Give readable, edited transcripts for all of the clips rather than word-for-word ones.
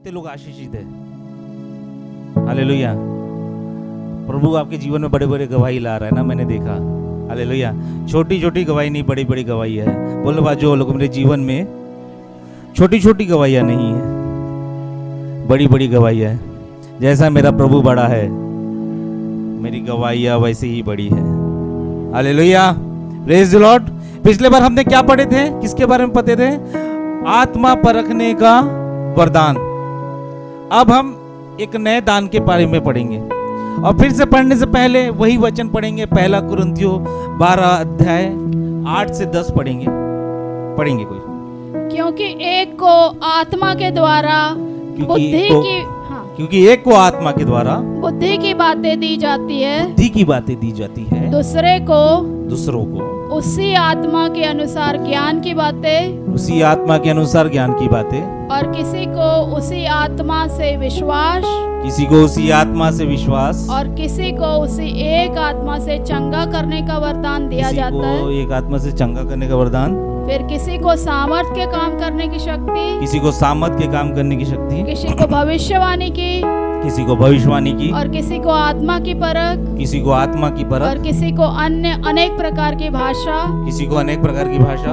कितने लोग आशीषित है? हालेलुया। प्रभु आपके जीवन में बड़े बड़े गवाही ला रहा है ना, मैंने देखा। हालेलुया। छोटी छोटी गवाही नहीं, बड़ी बड़ी गवाही है। बोलो बाजू लोग, मेरे जीवन में छोटी छोटी गवाहियां नहीं है, बड़ी बड़ी गवाही है। जैसा मेरा प्रभु बड़ा है, मेरी गवाहियां वैसे ही बड़ी है। Hallelujah, praise the Lord. पिछले बार हमने क्या पढ़े थे, किसके बारे में पढ़े थे? आत्मा परखने का वरदान। अब हम एक नए दान के बारे में पढ़ेंगे, और फिर से पढ़ने से पहले वही वचन पढ़ेंगे। पहला कुरिन्थियों 12 अध्याय 8 से 10 पढ़ेंगे कोई। क्योंकि एक को आत्मा के द्वारा क्योंकि एक को आत्मा के द्वारा बुद्धि की बातें दी जाती है, दूसरों को उसी आत्मा के अनुसार ज्ञान की बातें, और किसी को उसी आत्मा से विश्वास, और किसी को उसी एक आत्मा से चंगा करने का वरदान दिया जाता है। एक आत्मा से चंगा करने का वरदान। फिर किसी को सामर्थ के काम करने की शक्ति, किसी को भविष्यवाणी की, और किसी को आत्मा की परख, और किसी को अन्य अनेक प्रकार की भाषा,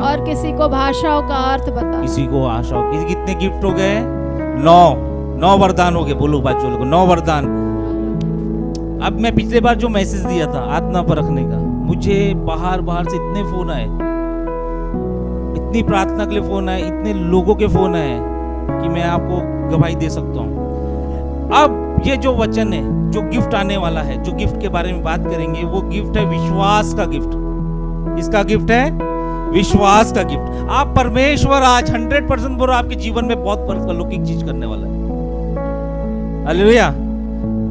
और किसी को भाषाओं का अर्थ बता। कितने गिफ्ट हो गए? 9 वरदान हो गए। बोलो बाजू लोग, 9 वरदान। अब मैं पिछले बार जो मैसेज दिया था आत्मा परखने का, मुझे बाहर से इतने फोन आए, इतनी प्रार्थना के लिए फोन आए, इतने लोगों के फोन आए कि मैं आपको गवाही दे सकता हूँ। अब ये जो वचन है, जो गिफ्ट आने वाला है, जो गिफ्ट के बारे में बात करेंगे, वो गिफ्ट है विश्वास का गिफ्ट। इसका गिफ्ट है विश्वास का गिफ्ट। आप परमेश्वर आज 100% बोलो, आपके जीवन में बहुत अलौकिक चीज करने वाला है। हालेलुया,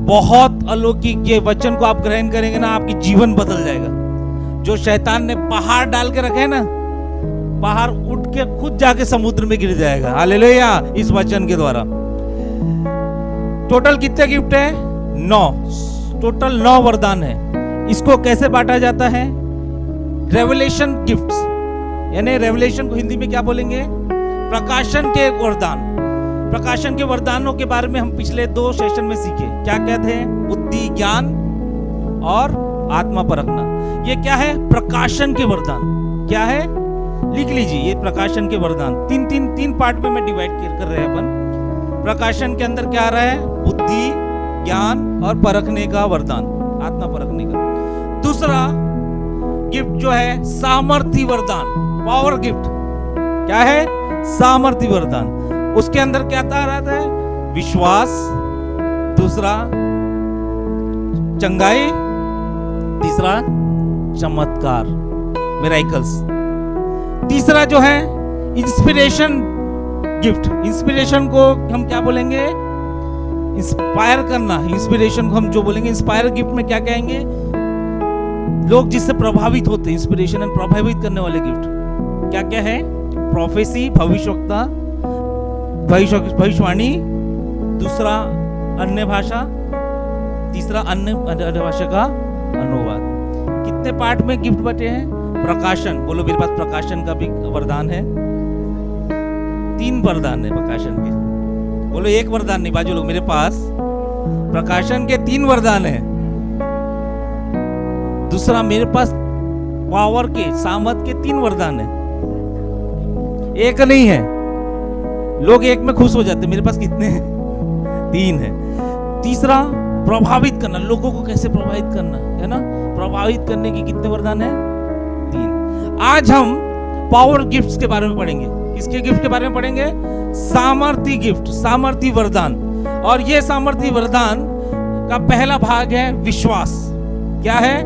बहुत अलौकिक। ये वचन को आप ग्रहण करेंगे ना, आपकी जीवन बदल जाएगा। जो शैतान ने पहाड़ डाल के रखे हैं ना, पहाड़ उठ के खुद जाके समुद्र में गिर जाएगा। हालेलुया, इस वचन के द्वारा। टोटल कितने गिफ्ट है? 9। टोटल 9 वरदान है। इसको कैसे बांटा जाता है? रेवलेशन गिफ्ट्स, यानी रेवलेशन को हिंदी में क्या बोलेंगे? प्रकाशन के वरदान। प्रकाशन के वरदानों के बारे में हम पिछले 2 सेशन में सीखे। क्या क्या थे? बुद्धि, ज्ञान और आत्मा परखना। ये क्या है? प्रकाशन के वरदान। क्या है? लिख लीजिए, ये प्रकाशन के वरदान। तीन पार्ट में मैं डिवाइड कर रहे हैं अपन। प्रकाशन के अंदर क्या आ रहा है? बुद्धि, ज्ञान और परखने का वरदान, आत्मा परखने का। दूसरा गिफ्ट जो है सामर्थी वरदान, पावर गिफ्ट। क्या है? सामर्थी वरदान। उसके अंदर क्या आता रहता है? विश्वास, दूसरा चंगाई, तीसरा चमत्कार, मिरेकल्स। तीसरा जो है इंस्पिरेशन गिफ्ट। इंस्पिरेशन को हम क्या बोलेंगे? इंस्पायर करना। इंस्पिरेशन को हम जो बोलेंगे, इंस्पायर गिफ्ट में क्या कहेंगे? लोग जिससे प्रभावित होते हैं। इंस्पिरेशन एंड प्रभावित करने वाले गिफ्ट क्या क्या है? प्रोफेसी, भविष्यवक्ता, भविष्यवाणी, दूसरा अन्य भाषा, तीसरा अन्य भाषा का अनुवाद। कितने पार्ट में गिफ्ट बचे हैं? प्रकाशन। बोलो मेरे पास प्रकाशन का भी वरदान है। 3 वरदान है प्रकाशन के। बोलो एक वरदान नहीं, बाजू लोग, मेरे पास प्रकाशन के 3 वरदान है। दूसरा मेरे पास पावर के, सामर्थ के 3 वरदान है, एक नहीं है। लोग एक में खुश हो जाते, मेरे पास कितने हैं? 3 है। तीसरा प्रभावित करना, लोगों को कैसे प्रभावित करना है ना, प्रभावित करने की कितने वरदान है? 3। आज हम पावर गिफ्ट्स के बारे में पढ़ेंगे। किसके गिफ्ट के बारे में पढ़ेंगे? सामर्थी गिफ्ट, सामर्थी वरदान। और ये सामर्थी वरदान का पहला भाग है विश्वास। क्या है?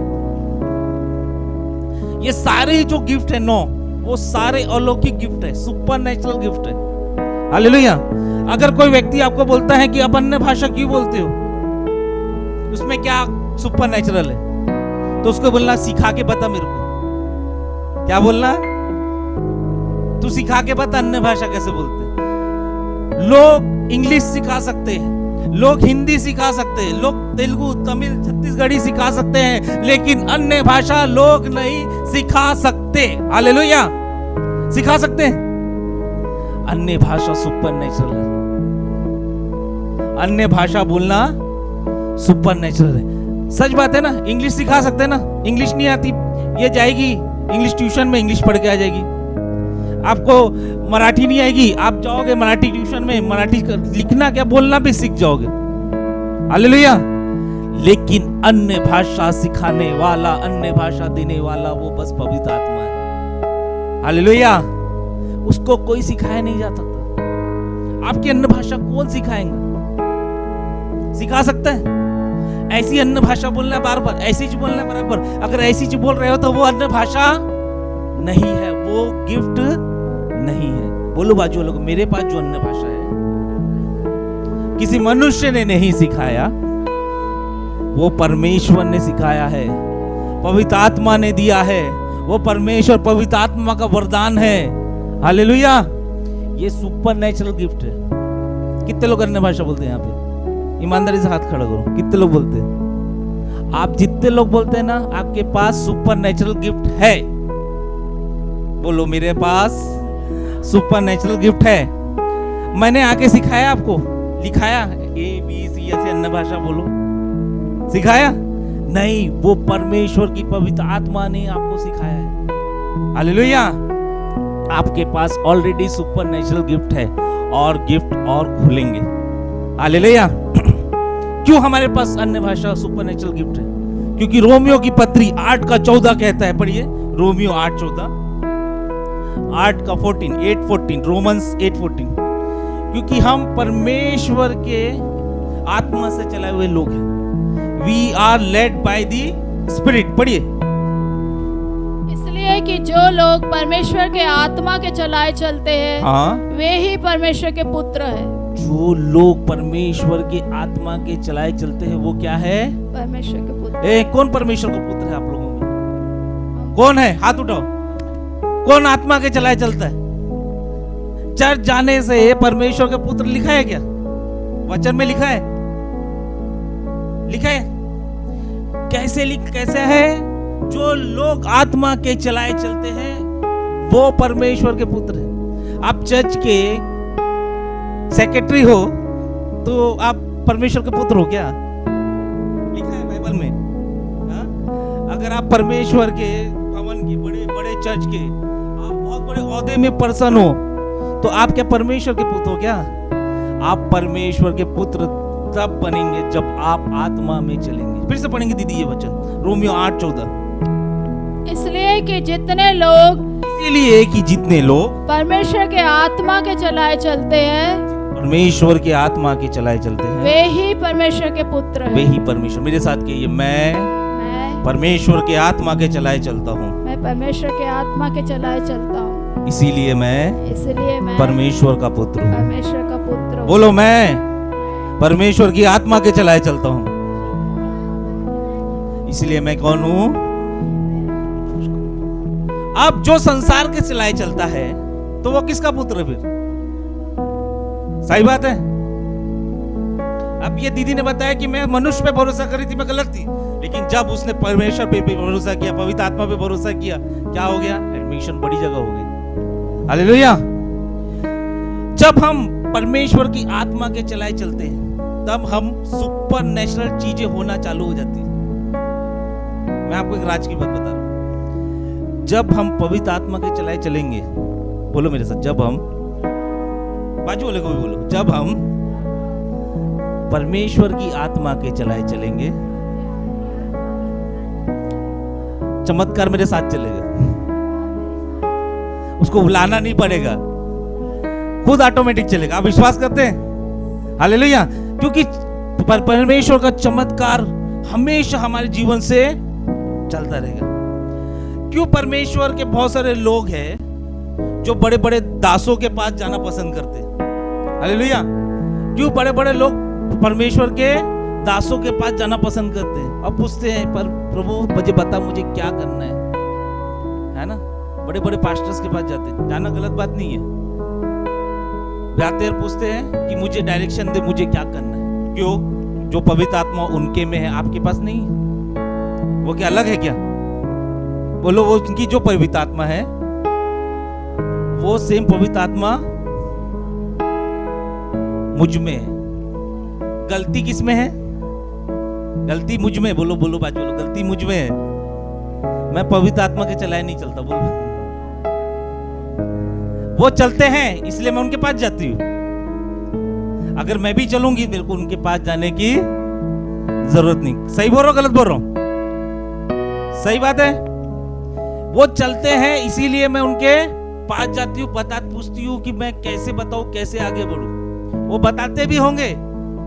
ये सारे जो गिफ्ट है 9, वो सारे अलौकिक गिफ्ट है, सुपरनैचुरल गिफ्ट है। हालेलुया। अगर कोई व्यक्ति आपको बोलता है कि आप अन्य भाषा क्यों बोलते हो, उसमें क्या सुपरनैचुरल है, तो उसको बोलना सिखा के बता मेरे को। क्या बोलना? तू सिखा के बता अन्य भाषा कैसे बोलते हैं। लोग इंग्लिश सिखा सकते हैं, लोग हिंदी सिखा सकते हैं, लोग तेलुगु, तमिल, छत्तीसगढ़ी सिखा सकते हैं, लेकिन अन्य भाषा लोग नहीं सिखा सकते। हालेलुया। सिखा सकते हैं? अन्य भाषा सुपरनैचुरल है। अन्य भाषा बोलना सुपर नेचुरल है। सच बात है ना, इंग्लिश सिखा सकते हैं ना, इंग्लिश नहीं आती ये जाएगी इंग्लिश ट्यूशन में, इंग्लिश पढ़ के आ जाएगी। आपको मराठी नहीं आएगी, आप जाओगे मराठी ट्यूशन में, मराठी लिखना क्या बोलना भी सीख जाओगे। हालेलुया। लेकिन अन्य भाषा सिखाने वाला, अन्य भाषा देने वाला वो बस पवित्र आत्मा है। हालेलुया। उसको कोई सिखाया नहीं जा सकता। आपकी अन्य भाषा कौन सिखाएंगे? सिखा सकता है? ऐसी अन्य भाषा बोलना है बार बार, ऐसी चीज बोलना है बराबर। अगर ऐसी चीज बोल रहे हो तो वो अन्य भाषा नहीं है, वो गिफ्ट नहीं है। बोलो बाजू वालों को, मेरे पास जो अन्य भाषा है किसी मनुष्य ने नहीं सिखाया, वो परमेश्वर ने सिखाया है, पवित्र आत्मा ने दिया है। वो परमेश्वर पवित्र आत्मा का वरदान है। हालेलुया। ये सुपर नेचुरल गिफ्ट है। कितने लोग अन्य भाषा बोलते हैं यहाँ पे? ईमानदारी से हाथ खड़ा करो, कितने लोग बोलते हैं? आप जितने लोग बोलते हैं ना, आपके पास सुपर नेचुरल गिफ्ट है। बोलो, मेरे पास सुपर नेचुरल गिफ्ट है। मैंने आके सिखाया आपको, लिखाया ABC ऐसे अन्य भाषा बोलो, सिखाया नहीं? वो परमेश्वर की पवित्र आत्मा ने आपको सिखाया है। हालेलुया। आपके पास ऑलरेडी सुपर नेचुरल गिफ्ट है और गिफ्ट और खुलेंगे। हालेलुया। क्यों हमारे पास अन्य भाषा सुपर नेचुरल गिफ्ट है? क्योंकि रोमियो की पत्री 8:14 कहता है, पढ़िए रोमियो 8:14, 8:14, रोमन्स 8:14। क्योंकि हम परमेश्वर के आत्मा से चलाए हुए लोग हैं। We are led by the spirit. पढ़िए। इसलिए कि जो लोग परमेश्वर के आत्मा के चलाए चलते हैं, हाँ, वे ही परमेश्वर के पुत्र है। जो लोग परमेश्वर के आत्मा के चलाए चलते हैं वो क्या है? परमेश्वर के पुत्र। कौन परमेश्वर का पुत्र है आप लोगों में? कौन है? हाथ उठाओ। कौन आत्मा के चलाए चलता है? चर्च जाने से परमेश्वर के पुत्र लिखा है क्या? वचन में लिखा है? लिखा है? कैसे है? जो लोग आत्मा के चलाए चलते हैं वो परमेश्वर के पुत्र हैं। आप चर्च के सेक्रेटरी हो तो आप परमेश्वर के पुत्र हो क्या? लिखा है बाइबल में। हा? अगर आप परमेश्वर के भवन के, बड़े बड़े चर्च के, आप बहुत बड़े ओहदे में पर्सन हो तो आप क्या परमेश्वर के पुत्र हो क्या? आप परमेश्वर के पुत्र तब बनेंगे जब आप आत्मा में चलेंगे। फिर से पढ़ेंगे दीदी ये वचन, रोमियो 8:14। इसलिए कि जितने लोग परमेश्वर के आत्मा के चलाए चलते हैं, परमेश्वर के आत्मा के चलाए चलते हैं, वे ही परमेश्वर के पुत्र हैं। वे ही परमेश्वर। मेरे साथ कहिए, मैं परमेश्वर के आत्मा के चलाए चलता हूँ। मैं परमेश्वर के आत्मा के चलाए चलता हूँ। इसीलिए मैं परमेश्वर का पुत्र हूँ। परमेश्वर का पुत्र हूँ। बोलो, मैं परमेश्वर की आत्मा के चलाए चलता हूँ। इसलिए मैं कौन हूँ? अब जो संसार के चलाए चलता है तो वो किसका पुत्र है फिर? सही बात है। अब ये दीदी ने बताया कि मैं मनुष्य पे भरोसा करी थी, मैं गलत थी, लेकिन जब उसने परमेश्वर पे भरोसा किया, पवित्र आत्मा पे भरोसा किया, क्या हो गया? एडमिशन बड़ी जगह हो गई। हालेलुया। जब हम परमेश्वर की आत्मा के चलाए चलते हैं तब हम सुपर नेचुरल चीजें होना चालू हो जाती है। मैं आपको एक राज की बात बता रहा हूं। जब हम पवित्र आत्मा के चलाए चलेंगे, बोलो मेरे साथ, जब हम, बाजू वाले को भी बोलो, जब हम परमेश्वर की आत्मा के चलाए चलेंगे, चमत्कार मेरे साथ चलेगा। उसको बुलाना नहीं पड़ेगा, खुद ऑटोमेटिक चलेगा। आप विश्वास करते हैं? हालेलुया। क्योंकि परमेश्वर का चमत्कार हमेशा हमारे जीवन से चलता रहेगा। क्यों? परमेश्वर के बहुत सारे लोग हैं जो बड़े बड़े दासों के पास जाना पसंद करते हैं। हालेलुया। क्यों? बड़े बड़े लोग परमेश्वर के दासों के पास जाना पसंद करते हैं और पूछते हैं, पर प्रभु मुझे बता, मुझे क्या करना है ना? बड़े बड़े पास्टर्स के पास जाते हैं, जाना गलत बात नहीं है। जाते हैं, पूछते हैं कि मुझे डायरेक्शन दे, मुझे क्या करना है। क्यों? जो पवित्र आत्मा उनके में है, आपके पास नहीं है। वो क्या अलग है क्या? बोलो, वो उनकी जो पवित्र आत्मा है वो सेम पवित्र आत्मा मुझ में है। गलती किस में है? गलती मुझ में। बोलो बोलो बात बोलो, गलती मुझ में है। मैं पवित्र आत्मा के चलाए नहीं चलता। बोलो, वो चलते हैं इसलिए मैं उनके पास जाती हूँ। अगर मैं भी चलूंगी मेरे को उनके पास जाने की जरूरत नहीं। सही बोल रहा हूं गलत बोल रहा हूं? सही बात है। वो चलते हैं इसीलिए मैं उनके पास जाती हूँ, पूछती हूँ कि मैं कैसे बताऊं, कैसे आगे बढ़ूं। वो बताते भी होंगे,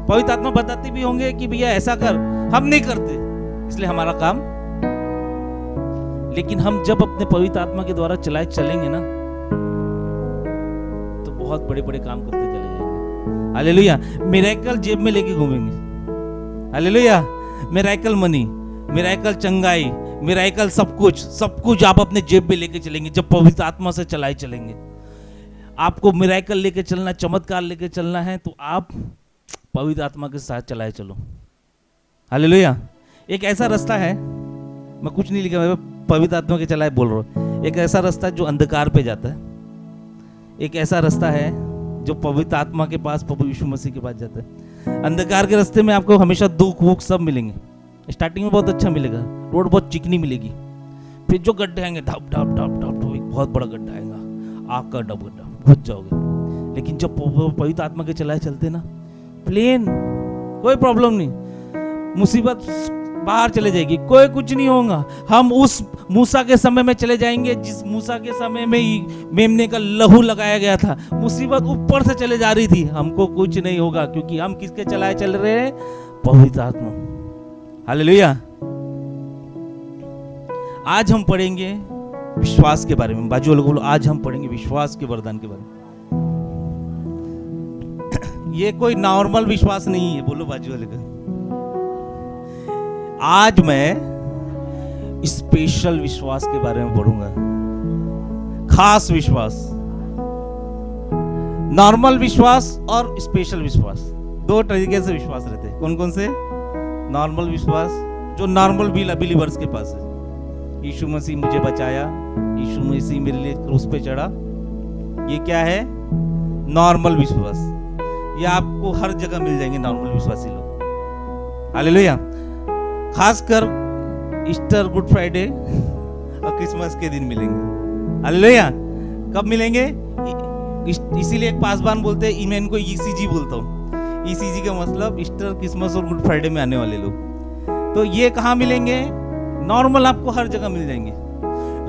पवित्र आत्मा बताते भी होंगे कि भैया ऐसा कर। हम नहीं करते इसलिए हमारा काम। लेकिन हम जब अपने पवित्र आत्मा के द्वारा चलाए चलेंगे ना तो बहुत बड़े बड़े काम करते चले जाएंगे। हालेलुया। मिरेकल जेब में लेके घूमेंगे। हालेलुया। मिरेकल मनी, मिरेकल चंगाई, मिरेकल सब कुछ आप अपने जेब में लेके चलेंगे जब पवित्र आत्मा से चलाए चलेंगे। आपको मिरेकल लेके चलना, चमत्कार लेके चलना है तो आप पवित्र आत्मा के साथ चलाए चलो। हालेलुया। एक ऐसा रास्ता है, मैं कुछ नहीं लिखा, मैं पवित्र आत्मा के चलाए बोल रहा हूँ। एक ऐसा रास्ता जो अंधकार पे जाता है, एक ऐसा रास्ता है जो पवित्र आत्मा के पास, प्रभु यीशु मसीह के पास जाता है। अंधकार के रास्ते में आपको हमेशा दुख वुख सब मिलेंगे। स्टार्टिंग में बहुत अच्छा मिलेगा, रोड बहुत चिकनी मिलेगी, फिर जो गड्ढे आएंगे ढप ढप ढप ढप ढप, एक बहुत बड़ा गड्ढा आएगा, आग का डब गड्ढा, घुस जाओगे। लेकिन जब पवित्र आत्मा के चलाए चलते ना, प्लेन, कोई प्रॉब्लम नहीं, मुसीबत बाहर चले जाएगी, कोई कुछ नहीं होगा। हम उस मूसा के समय में चले जाएंगे जिस मूसा के समय में ही मेमने का लहू लगाया गया था। मुसीबत ऊपर से चले जा रही थी, हमको कुछ नहीं होगा क्योंकि हम किसके चलाए चल रहे हैं? पवित्र आत्मा। हालेलुया। आज हम पढ़ेंगे विश्वास के बारे में। बाजू वालों को बोलो, आज हम पढ़ेंगे विश्वास के वरदान के बारे में। ये कोई नॉर्मल विश्वास नहीं है। बोलो बाजू वाले का, आज मैं स्पेशल विश्वास के बारे में पढ़ूंगा। खास विश्वास, नॉर्मल विश्वास और स्पेशल विश्वास, दो तरीके से विश्वास रहते हैं। कौन कौन से? नॉर्मल विश्वास जो नॉर्मल बिलीवर्स के पास है। यीशु मसीह मुझे बचाया, यीशु मसीह मेरे लिए क्रूस पे चढ़ा, ये क्या है? नॉर्मल विश्वास। ये आपको हर जगह मिल जाएंगे नॉर्मल विश्वासी लोग। हालेलुया। खासकर ईस्टर, गुड फ्राइडे और क्रिसमस के दिन मिलेंगे। हालेलुया। कब मिलेंगे? इसीलिए एक पासवान बोलते हैं, मैं इनको ईसीजी बोलता हूँ। ईसीजी का मतलब ईस्टर, क्रिसमस और गुड फ्राइडे में आने वाले लोग। तो ये कहाँ मिलेंगे? नॉर्मल आपको हर जगह मिल जाएंगे,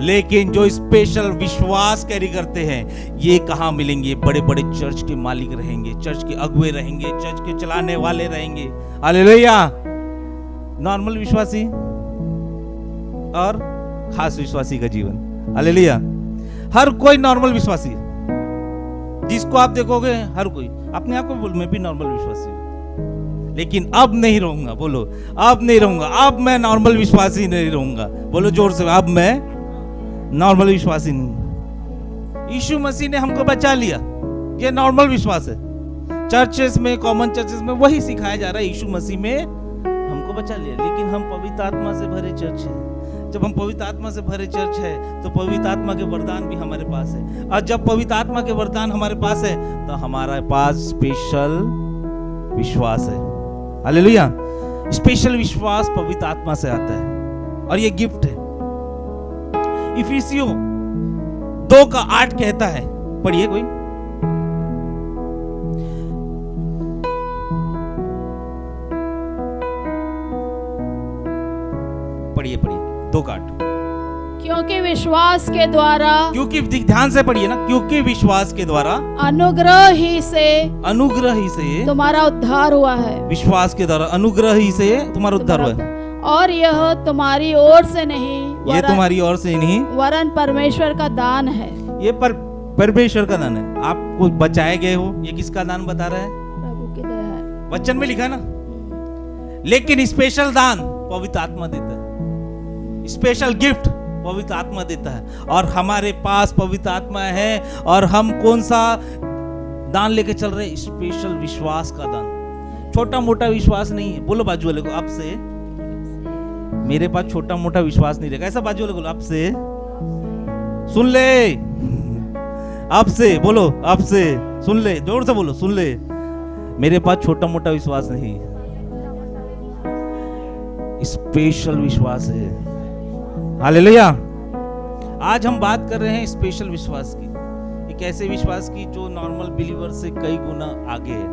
लेकिन जो स्पेशल विश्वास कैरी करते हैं ये कहाँ मिलेंगे? बड़े बड़े चर्च के मालिक रहेंगे, चर्च के अगुए रहेंगे, चर्च के चलाने वाले रहेंगे। हालेलुया। नॉर्मल विश्वासी और खास विश्वासी का जीवन। हालेलुया। हर कोई नॉर्मल विश्वासी है, जिसको आप देखोगे हर कोई अपने आप को बोल, मैं भी नॉर्मल विश्वासी हूं, लेकिन अब नहीं रहूंगा। बोलो, अब नहीं रहूंगा, अब मैं नॉर्मल विश्वासी नहीं रहूंगा। बोलो जोर से, अब मैं नॉर्मल विश्वासी नहीं। यीशु मसीह ने हमको बचा लिया, ये नॉर्मल विश्वास है। चर्चेस में, कॉमन चर्चेस में वही सिखाया जा रहा है, यीशु मसीह में हमको बचा लिया। लेकिन हम पवित्र आत्मा से भरे चर्च है। जब हम पवित्र आत्मा से भरे चर्च है तो पवित्र आत्मा के वरदान भी हमारे पास है, और जब पवित्र आत्मा के वरदान हमारे पास है तो हमारे पास स्पेशल विश्वास है। हालेलुया। स्पेशल विश्वास पवित्र आत्मा से आता है और ये गिफ्ट है। इफिसियों 2:8 कहता है, पढ़िए कोई। पढ़िए 2:8। क्योंकि विश्वास के द्वारा, क्योंकि ध्यान से पढ़िए ना, क्योंकि विश्वास के द्वारा अनुग्रह ही से तुम्हारा उद्धार हुआ है। विश्वास के द्वारा अनुग्रह ही से तुम्हारा उद्धार हुआ है। और यह तुम्हारी ओर से नहीं, ये तुम्हारी ओर से नहीं, वरन परमेश्वर का दान है। ये परमेश्वर का दान है। आपको बचाए गए हो, ये किसका दान बता रहा है? प्रभु की दया है। वचन में लिखा है ना। लेकिन स्पेशल दान पवित्र आत्मा देता है, स्पेशल गिफ्ट पवित्र आत्मा देता है। और हमारे पास पवित्र आत्मा है, और हम कौन सा दान लेके चल रहे हैं? स्पेशल विश्वास का दान। छोटा मोटा विश्वास नहीं है। बोलो बाजू वाले को, अब से मेरे पास छोटा मोटा विश्वास नहीं रहेगा। ऐसा बाजू वाले बोलो, अब से सुन ले, अब से बोलो, अब से सुन ले, जोर से बोलो, सुन ले। मेरे पास छोटा मोटा विश्वास नहीं है, स्पेशल विश्वास है। हालेलुया। आज हम बात कर रहे हैं स्पेशल विश्वास की, एक ऐसे विश्वास की जो नॉर्मल बिलीवर से कई गुना आगे है।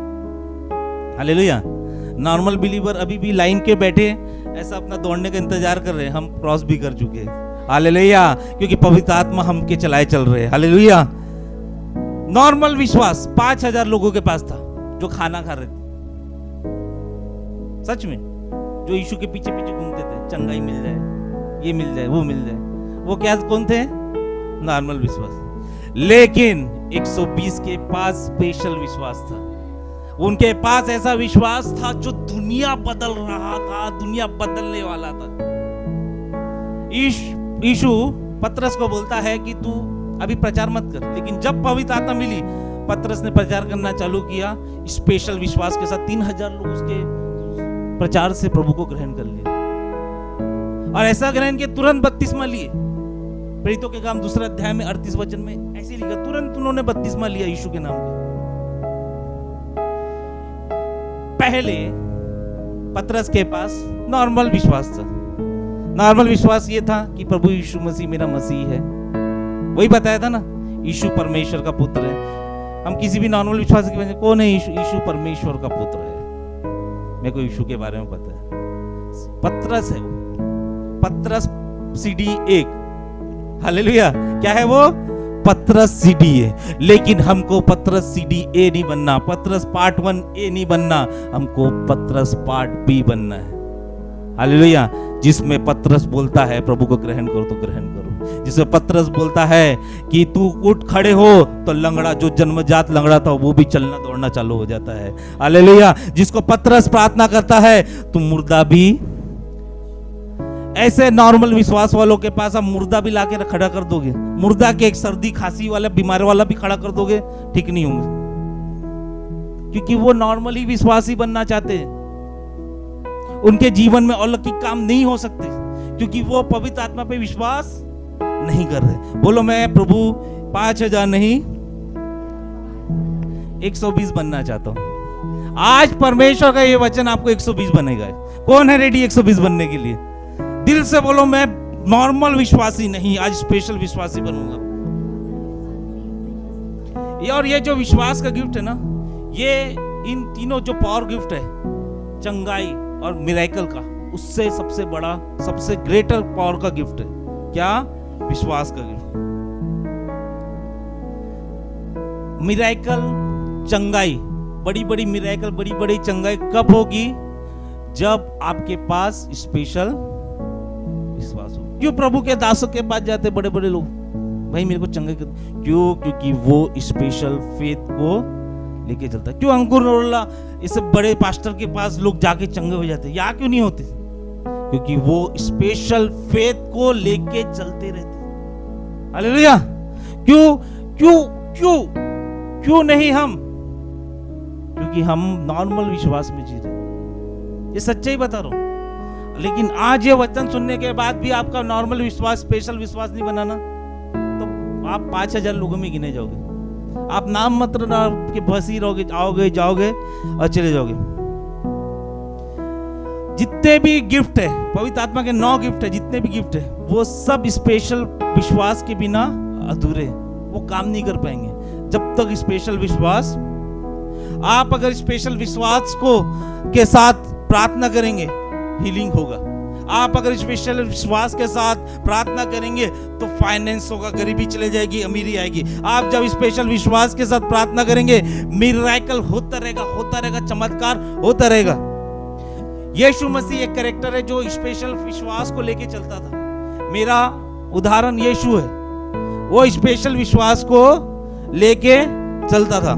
हालेलुया। नॉर्मल बिलीवर अभी भी लाइन के बैठे ऐसा अपना दौड़ने का इंतजार कर रहे हैं, हम क्रॉस भी कर चुके हैं। हालेलुया, क्योंकि पवित्र आत्मा हमके चलाए चल रहे हैं। हालेलुया। नॉर्मल विश्वास 5000 लोगों के पास था जो खाना खा रहे थे, सच में, जो यीशु के पीछे पीछे घूमते थे, चंगाई मिल जाए, ये मिल जाए, वो मिल जाए। वो क्या कौन थे? नॉर्मल विश्वास। लेकिन 120 के पास स्पेशल विश्वास था। उनके पास ऐसा विश्वास था जो दुनिया बदल रहा था, दुनिया बदलने वाला था। यीशु पतरस को बोलता है कि तू अभी प्रचार मत कर, लेकिन जब पवित्र आत्मा मिली, पतरस ने प्रचार करना चालू किया स्पेशल विश्वास के साथ। 3000 लोग उसके प्रचार से प्रभु को ग्रहण कर लिया, और ऐसा ग्रहण किया तुरंत बपतिस्मा लिए। प्रेरितों के काम 2 अध्याय में 38 वचन में ऐसे लिखा, तुरंत उन्होंने बपतिस्मा लिया यीशु के नाम का। पहले पतरस के पास नॉर्मल विश्वास था। नॉर्मल विश्वास ये था कि प्रभु यीशु मसीह मेरा मसीह है, वही बताया था ना, यीशु परमेश्वर का पुत्र है। हम किसी भी नॉर्मल विश्वास की वजह, कौन है यीशु परमेश्वर का पुत्र है, मेरे को यीशु के बारे में पता है। पतरस है, पतरस CD 1। हालेलुया। क्या है वो? पतरस CD है। लेकिन हमको पतरस CD A नहीं बनना, पतरस पार्ट 1A नहीं बनना, हमको पतरस पार्ट B बनना है। हालेलुया। जिसमें पतरस बोलता है प्रभु को ग्रहण करो तो ग्रहण करो, जिसमें पतरस बोलता है कि तू उठ खड़े हो, तो लंगड़ा, जो जन्मजात लंगड़ा था, वो भी चलना दौड़ना चालू हो जाता है। हालेलुया। जिसको पतरस प्रार्थना करता है, तो मुर्दा भी, ऐसे नॉर्मल विश्वास वालों के पास आप मुर्दा भी लाके खड़ा कर दोगे, मुर्दा के एक सर्दी खांसी वाला बीमार वाला भी खड़ा कर दोगे, ठीक नहीं होंगे, क्योंकि वो नॉर्मल ही विश्वास ही बनना चाहते हैं। उनके जीवन में अलौकिक काम नहीं हो सकते, क्योंकि वो पवित्र आत्मा पे विश्वास नहीं कर रहे। बोलो, मैं प्रभु 5000 नहीं 120 बनना चाहता हूं। आज परमेश्वर का ये वचन आपको 120 बनेगा। कौन है रेडी 120 बनने के लिए? दिल से बोलो, मैं नॉर्मल विश्वासी नहीं, आज स्पेशल विश्वासी बनूंगा। और ये जो विश्वास का गिफ्ट है ना, ये इन तीनों जो पावर गिफ्ट है, चंगाई और मिरेकल का, उससे सबसे बड़ा, सबसे ग्रेटर पावर का गिफ्ट है क्या? विश्वास का गिफ्ट। मिरेकल, चंगाई, बड़ी बड़ी मिरेकल, बड़ी बड़ी चंगाई कब होगी? जब आपके पास स्पेशल विश्वास हो। क्यों प्रभु के दासों के पास जाते बड़े बड़े लोग, भाई मेरे को चंगाई कर, क्यों? क्योंकि वो स्पेशल फेथ को लेके चलता है। क्यों अंकुर नरोला इस बड़े पास्टर के पास लोग जाके चंगे हो जाते, या क्यों नहीं होते? क्योंकि वो स्पेशल फेथ को लेके चलते रहते। हालेलुया। क्यों क्यों क्यों क्यों नहीं हम? क्योंकि हम नॉर्मल विश्वास में जी रहे। ये सच्चाई बता रहा हूं। लेकिन आज ये वचन सुनने के बाद भी आपका नॉर्मल विश्वास स्पेशल विश्वास नहीं बनाना, तो आप 5000 लोगों में गिने जाओगे। आप नाम मात्र के बस ही रहोगे, आओगे जाओगे और चले जाओगे। जितने भी गिफ्ट है, पवित्र आत्मा के 9 गिफ्ट है, जितने भी गिफ्ट है, वो सब स्पेशल विश्वास के बिना अधूरे, वो काम नहीं कर पाएंगे। जब तक स्पेशल विश्वास, आप अगर स्पेशल विश्वास को के साथ प्रार्थना करेंगे, हीलिंग होगा। आप अगर स्पेशल विश्वास के साथ प्रार्थना करेंगे तो फाइनेंस होगा, गरीबी चले जाएगी, अमीरी आएगी। आप जब स्पेशल विश्वास के साथ प्रार्थना करेंगे, मिरेकल होता रहेगा, चमत्कार होता रहेगा। यीशु मसीह एक कैरेक्टर है जो स्पेशल विश्वास को लेके चलता था। मेरा उदाहरण यीशु है, वो स्पेशल विश्वास को लेके चलता था।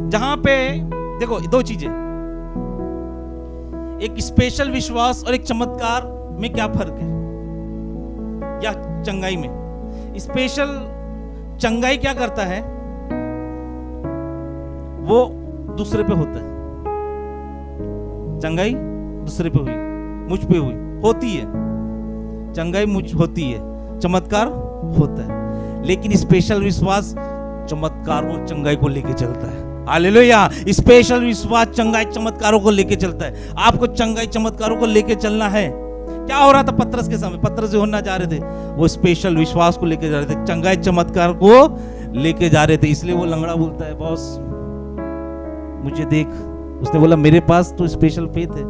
जहां पे देखो 2 चीजें, एक स्पेशल विश्वास और एक चमत्कार में क्या फर्क है, या चंगाई में। स्पेशल चंगाई क्या करता है, वो दूसरे पे होता है। चंगाई दूसरे पे हुई, मुझ पे हुई, होती है चंगाई, मुझ होती है, चमत्कार होता है। लेकिन स्पेशल विश्वास चमत्कार को, चंगाई को लेके चलता है। हालेलुया। स्पेशल विश्वास चंगाई चमत्कारों को लेके चलता है। आपको चंगाई चमत्कारों को लेके चलना है। क्या हो रहा था पतरस के समय? पतरस जो होना जा रहे थे, वो स्पेशल विश्वास को लेके जा रहे थे, चंगाई चमत्कार को लेके जा रहे थे। इसलिए वो लंगड़ा बोलता है, बॉस मुझे देख। उसने बोला मेरे पास तो स्पेशल फेथ है,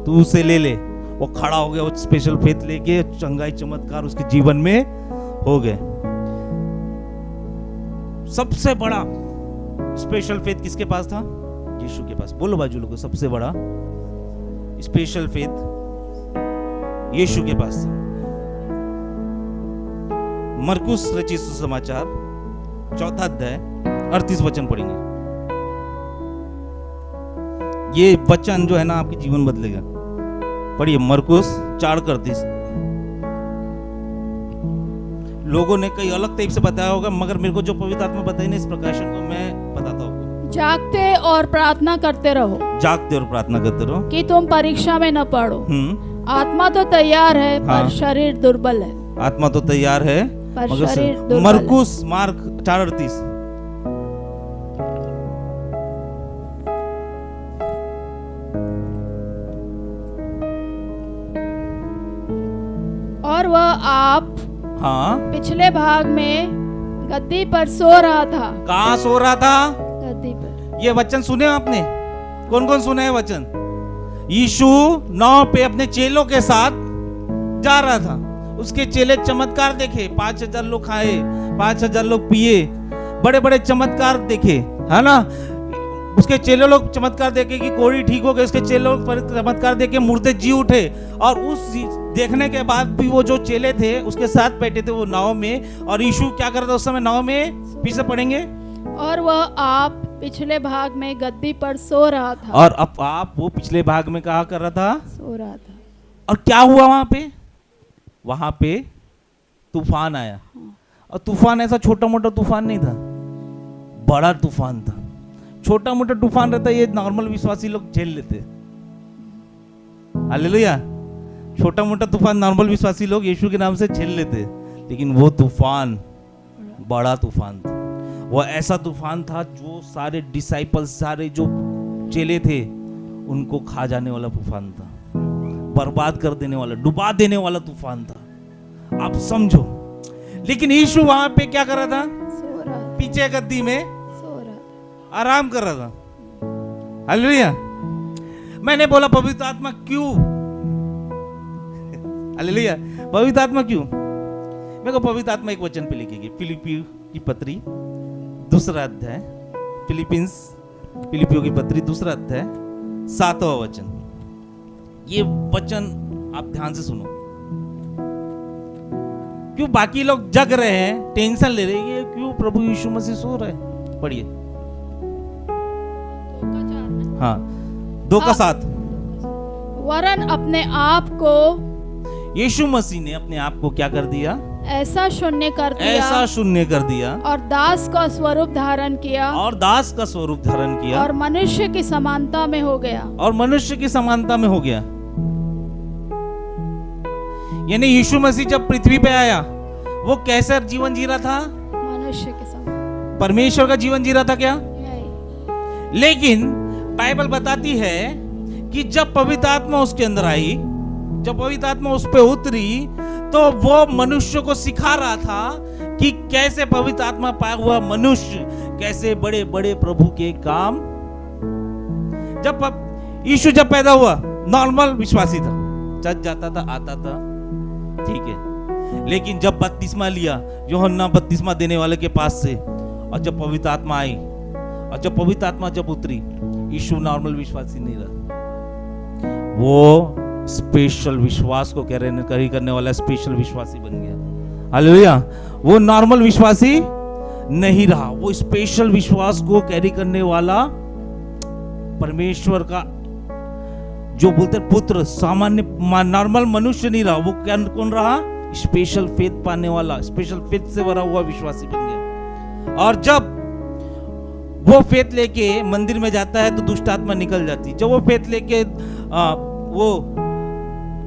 तू उसे ले ले। वो खड़ा हो गया, वो स्पेशल फेथ लेके, चंगाई चमत्कार उसके जीवन में हो गए। सबसे बड़ा स्पेशल फेथ किसके पास था? यीशु के पास। बोलो बाजू लोगों, सबसे बड़ा स्पेशल फेथ यीशु के पास। मरकुस रचित सुसमाचार 4 अध्याय 38 वचन पढ़ेंगे। ये वचन जो है ना आपके जीवन बदलेगा। पढ़िए मरकुस 4:38। लोगों ने कई अलग टाइप से बताया होगा, मगर मेरे को जो पवित्र आत्मा बताई ना इस प्रकाशन को, मैं बताता हूँ। जागते और प्रार्थना करते रहो। जागते और प्रार्थना करते रहो कि तुम परीक्षा में न पड़ो। आत्मा तो तैयार है पर शरीर दुर्बल है। आत्मा तो तैयार है पर शरीर दुर्बल है। मरकुस मार्क 4:38। और वह आप पिछले भाग में गद्दी पर सो रहा था। कहाँ सो रहा था? गद्दी पर। ये वचन सुने आपने? कौन कौन सुने हैं वचन? यीशु नाव पे अपने चेलों के साथ जा रहा था। उसके चेले चमत्कार देखे, 5000 लोग खाए, 5000 लोग पिए, बड़े बड़े चमत्कार देखे, है ना। उसके चेले लोग चमत्कार देखे कि कोढ़ी ठीक हो गए। उसके चेले लोग चमत्कार देखे मुर्दे जी उठे। और उस देखने के बाद भी वो जो चेले थे उसके साथ बैठे थे वो नाव में, और यीशु क्या कर रहा था उस समय नाव में? पीछे पढ़ेंगे। और वह आप पिछले भाग में गद्दी पर सो रहा था। और अब आप वो पिछले भाग में कहा कर रहा था? सो रहा था। और क्या हुआ वहां पे? वहां पे तूफान आया। और तूफान ऐसा छोटा मोटा तूफान नहीं था, बड़ा तूफान था। छोटा मोटा तूफान रहता ये नॉर्मल विश्वासी लोग झेल लेते। हालेलुया। छोटा मोटा तूफान नॉर्मल विश्वासी लोग यीशु के नाम से झेल लेते, लेकिन वो तूफान बड़ा तूफान था। वो ऐसा तूफान था जो सारे डिसाइपल्स, सारे जो चेले थे उनको खा जाने वाला तूफान था, बर्बाद कर देने वाला, डुबा देने वाला तूफान था। आप समझो। लेकिन यीशु वहां पे क्या कर रहा था? सो रहा था। पीछे गद्दी में सो रहा था, आराम कर रहा था। हालेलुया। मैंने बोला पवित्र आत्मा क्यों? हालेलुया। पवित्र आत्मा क्यों? मेरे को पवित्र आत्मा एक वचन पे लिखेगी, फिलिपियों की पत्री 2 अध्याय, फिलिपियों की पत्री 2 अध्याय 7वां वचन। ये वचन आप ध्यान से सुनो। क्यों बाकी लोग जग रहे हैं, टेंशन ले रहे हैं, क्यों प्रभु यीशु मसीह सो रहे हैं? पढ़िए। 2:7। वरन अपने आप को, यीशु मसीह ने अपने आप को क्या कर दिया? ऐसा शून्य कर दिया। ऐसा शून्य कर दिया। और दास का स्वरूप धारण किया। और दास का स्वरूप धारण किया। और मनुष्य की समानता में हो गया। और मनुष्य की समानता में हो गया। यानी यीशु मसीह जब पृथ्वी पे आया वो कैसा जीवन जी रहा था? मनुष्य के समान। परमेश्वर का जीवन जी रहा था क्या? नहीं। लेकिन बाइबल बताती है कि जब पवित्र आत्मा उसके अंदर आई, जब पवित्र आत्मा उस पे उतरी, तो वो मनुष्य को सिखा रहा था कि कैसे पवित्र आत्मा पाया हुआ मनुष्य कैसे बड़े बड़े प्रभु के काम। जब यीशु जब पैदा हुआ नॉर्मल विश्वासी था, चल जाता था, आता था, ठीक है। लेकिन जब बपतिस्मा लिया यूहन्ना बपतिस्मा देने वाले के पास से, और जब पवित्र आत्मा आई, और जब पवित्र आत्मा जब उतरी, यीशु नॉर्मल विश्वासी नहीं रहा, वो स्पेशल विश्वास को कैरी करने वाला स्पेशल विश्वासी बन गया। हालेलुया। वो नॉर्मल विश्वासी नहीं रहा, वो स्पेशल विश्वास को कैरी करने वाला परमेश्वर का जो बोलते पुत्र, सामान्य नॉर्मल मनुष्य नहीं रहा। वो क्या कौन रहा? स्पेशल फेथ पाने वाला, स्पेशल फेथ से भरा हुआ विश्वासी बन गया। और जब वो फेथ लेके मंदिर में जाता है तो दुष्ट आत्मा निकल जाती। जब वो फेथ लेके वो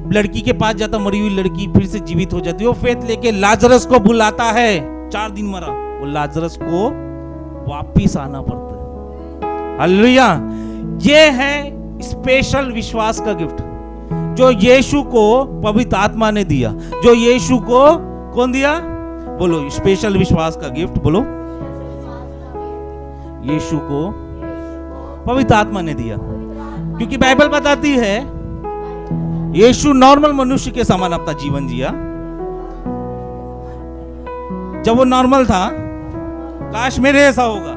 लड़की के पास जाता, मरी हुई लड़की फिर से जीवित हो जाती। वो फेथ लेके लाजरस को बुलाता है, 4 दिन मरा, वो लाजरस को वापिस आना पड़ता है। हालेलुया। ये है स्पेशल विश्वास का गिफ्ट जो यीशु को पवित्र आत्मा ने दिया। जो यीशु को कौन दिया? बोलो, स्पेशल विश्वास का गिफ्ट बोलो। यीशु को पवित्र आत्मा ने दिया, क्योंकि बाइबल बताती है यीशु नॉर्मल मनुष्य के समान अपना जीवन जिया। जब वो नॉर्मल था, काश मेरे ऐसा होगा,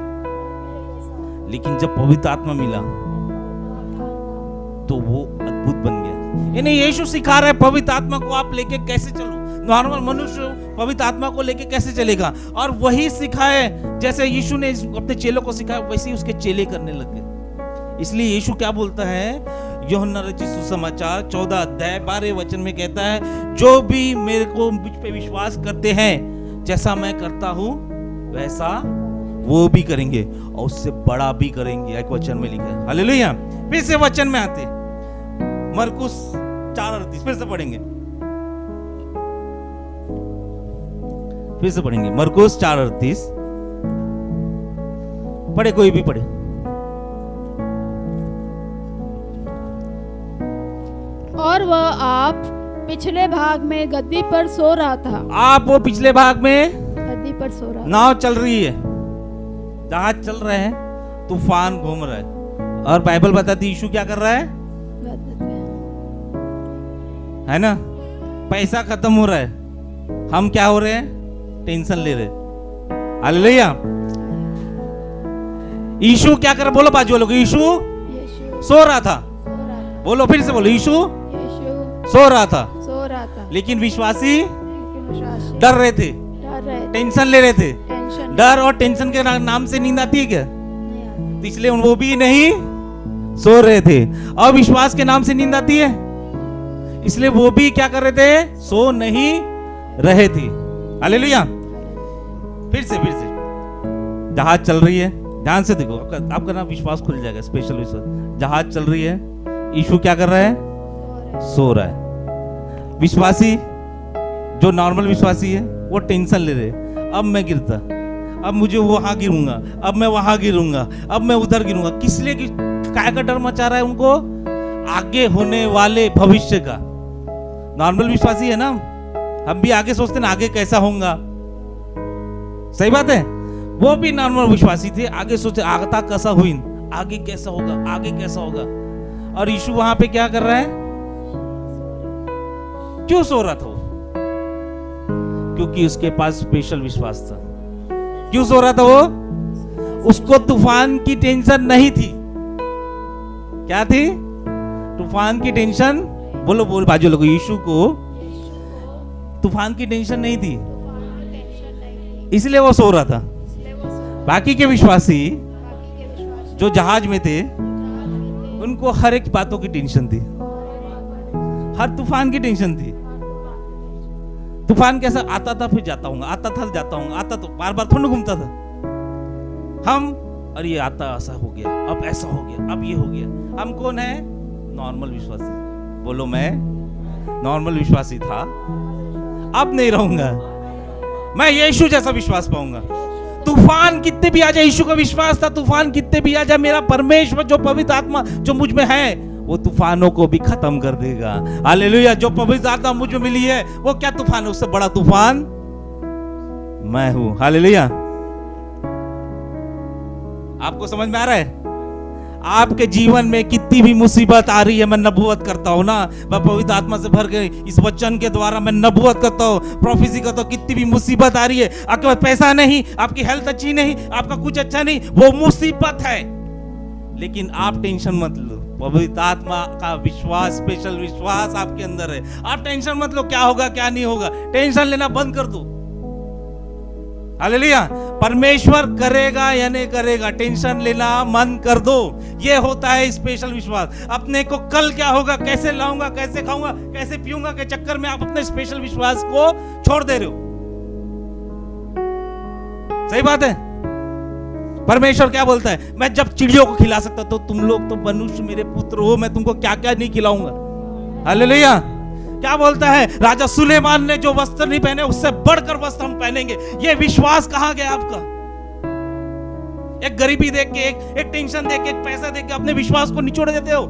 लेकिन जब पवित्र आत्मा मिला तो वो अद्भुत बन गया। यानी यीशु सिखा रहा है पवित्र आत्मा को आप लेके कैसे चलो। नॉर्मल मनुष्य पवित्र आत्मा को लेके कैसे चलेगा? और वही सिखाए जैसे यीशु ने अपने चेलों को सिखाया, वैसे ही उसके चेले करने लग गए। इसलिए यीशु क्या बोलता है? यूहन्ना रचित सुसमाचार 14 अध्याय 12 वचन में कहता है, जो भी मेरे को मुझ पे विश्वास करते हैं, जैसा मैं करता हूं वैसा वो भी करेंगे और उससे बड़ा भी करेंगे। एक वचन में लिखा है। हालेलुया। फिर से वचन में आते, मरकुस 4:38 फिर से पढ़ेंगे, मरकुस 4:38 पढ़े, कोई भी पढ़े। और वह आप पिछले भाग में गद्दी पर सो रहा था। आप वो पिछले भाग में गद्दी पर सो रहा था। नाव चल रही है, जहाज चल रहे हैं, तूफान घूम रहा है, और बाइबल बताती है यीशु क्या कर रहा है ना? पैसा खत्म हो रहा है, हम क्या हो रहे हैं? टेंशन ले रहे। हालेलुया। यीशु क्या कर रहा? बोलो बाजू वालों को, यीशु सो रहा था। बोलो, फिर से बोलो, यीशु सो रहा था। लेकिन विश्वासी डर रहे थे, टेंशन ले रहे थे। डर और टेंशन के नाम से नींद आती है क्या? तो इसलिए वो भी नहीं सो रहे थे। और विश्वास के नाम से नींद आती है, इसलिए वो भी क्या कर रहे थे? सो नहीं रहे थे। हालेलुया। फिर से जहाज चल रही है, ध्यान से देखो, आपका ना विश्वास खुल जाएगा। स्पेशल विश्वास, जहाज चल रही है, यीशु क्या कर रहा है? सो रहा है। विश्वासी जो नॉर्मल विश्वासी है वो टेंशन ले रहे, अब मैं गिरता, अब मुझे वहां गिरूंगा, अब मैं वहां गिरूंगा, अब मैं उधर गिरूंगा। किस लिए? काय का डर मचा रहा है उनको? आगे होने वाले भविष्य का। नॉर्मल विश्वासी है ना, हम भी आगे सोचते ना, आगे कैसा होगा। सही बात है। वो भी नॉर्मल विश्वासी थे, आगे सोचते आगता कैसा हुई, आगे कैसा होगा, आगे कैसा होगा। और यीशु वहां पे क्या कर रहा है? क्यों सो रहा था वो? क्योंकि उसके पास स्पेशल विश्वास था। क्यों सो रहा था वो? उसको तूफान की टेंशन नहीं थी। क्या थी? तूफान की टेंशन। बोलो बाजू लोगों, यीशु को तूफान की टेंशन नहीं थी, इसलिए वो सो रहा था। बाकी के विश्वासी जो जहाज में थे, उनको हर एक बातों की टेंशन थी, हर तूफान की टेंशन थी। तूफान कैसा आता था, फिर जाता हूँ, आता था जाता हूँ, आता तो बार बार थोड़ा घूमता था। हम अरे ये आता ऐसा हो गया, अब ऐसा हो गया, अब ये हो गया। हम कौन है? नॉर्मल विश्वासी। बोलो, मैं नॉर्मल विश्वासी था, अब नहीं रहूंगा, मैं यीशु जैसा विश्वास पाऊंगा। तूफान कितने भी आ जाए, यीशु का विश्वास था, तूफान कितने भी आ जाए, मेरा परमेश्वर जो पवित्र आत्मा जो मुझ में है, वो तूफानों को भी खत्म कर देगा। हालेलुया। जो पवित्र आत्मा मुझ में मिली है, वो क्या तूफान है? उससे बड़ा तूफान मैं हूं। हालेलुया। आपको समझ में आ रहा है? आपके जीवन में कितनी भी मुसीबत आ रही है, मैं नबूवत करता हूं ना, मैं पवित्र आत्मा से भर के इस वचन के द्वारा मैं नबूवत करता हूं, प्रोफेसी करता हूं। कितनी भी मुसीबत आ रही है, आपके पास पैसा नहीं, आपकी हेल्थ अच्छी नहीं, आपका कुछ अच्छा नहीं, वो मुसीबत है, लेकिन आप टेंशन मत लो। पवित्र आत्मा का विश्वास, स्पेशल विश्वास आपके अंदर है। आप टेंशन मत लो, क्या होगा क्या नहीं होगा, टेंशन लेना बंद कर दो। हालेलुया। परमेश्वर करेगा या नहीं करेगा, टेंशन लेना बंद कर दो। ये होता है स्पेशल विश्वास। अपने को कल क्या होगा, कैसे लाऊंगा, कैसे खाऊंगा, कैसे पीऊंगा के चक्कर में आप अपने स्पेशल विश्वास को छोड़ दे रहे हो। सही बात है। परमेश्वर क्या बोलता है? मैं जब चिड़ियों को खिला सकता तो तुम लोग तो मनुष्य मेरे पुत्र हो, मैं तुमको क्या क्या नहीं खिलाऊंगा। हालेलुया। क्या बोलता है? राजा सुलेमान ने जो वस्त्र नहीं पहने, उससे बढ़कर वस्त्र हम पहनेंगे। ये विश्वास कहां गया आपका? एक गरीबी देख के, एक टेंशन देख के, एक पैसा देख के अपने विश्वास को निचोड़ देते हो।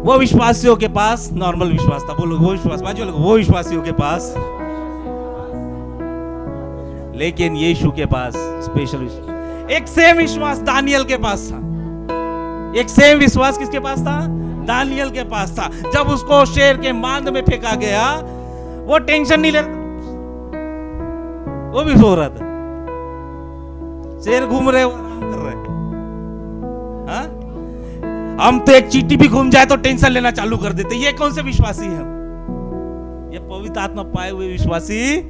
वो विश्वासियों के पास नॉर्मल विश्वास था। बोलो वो विश्वास, बाजू लोग, वो विश्वासियों के पास, लेकिन यीशु के पास स्पेशल विश्वास। एक सेम विश्वास दानियल के पास था। एक सेम विश्वास किसके पास था? दानियल के पास था। जब उसको शेर के मांद में फेंका गया, वो टेंशन नहीं लेता, वो भी सो रहा था। शेर घूम रहे, वो आराम कर रहे। हाँ? हम तो एक चींटी भी घूम जाए तो टेंशन लेना चालू कर देते। ये कौन से विश्वासी हैं? ये पवित्र आत्मा पाए हुए विश्वासी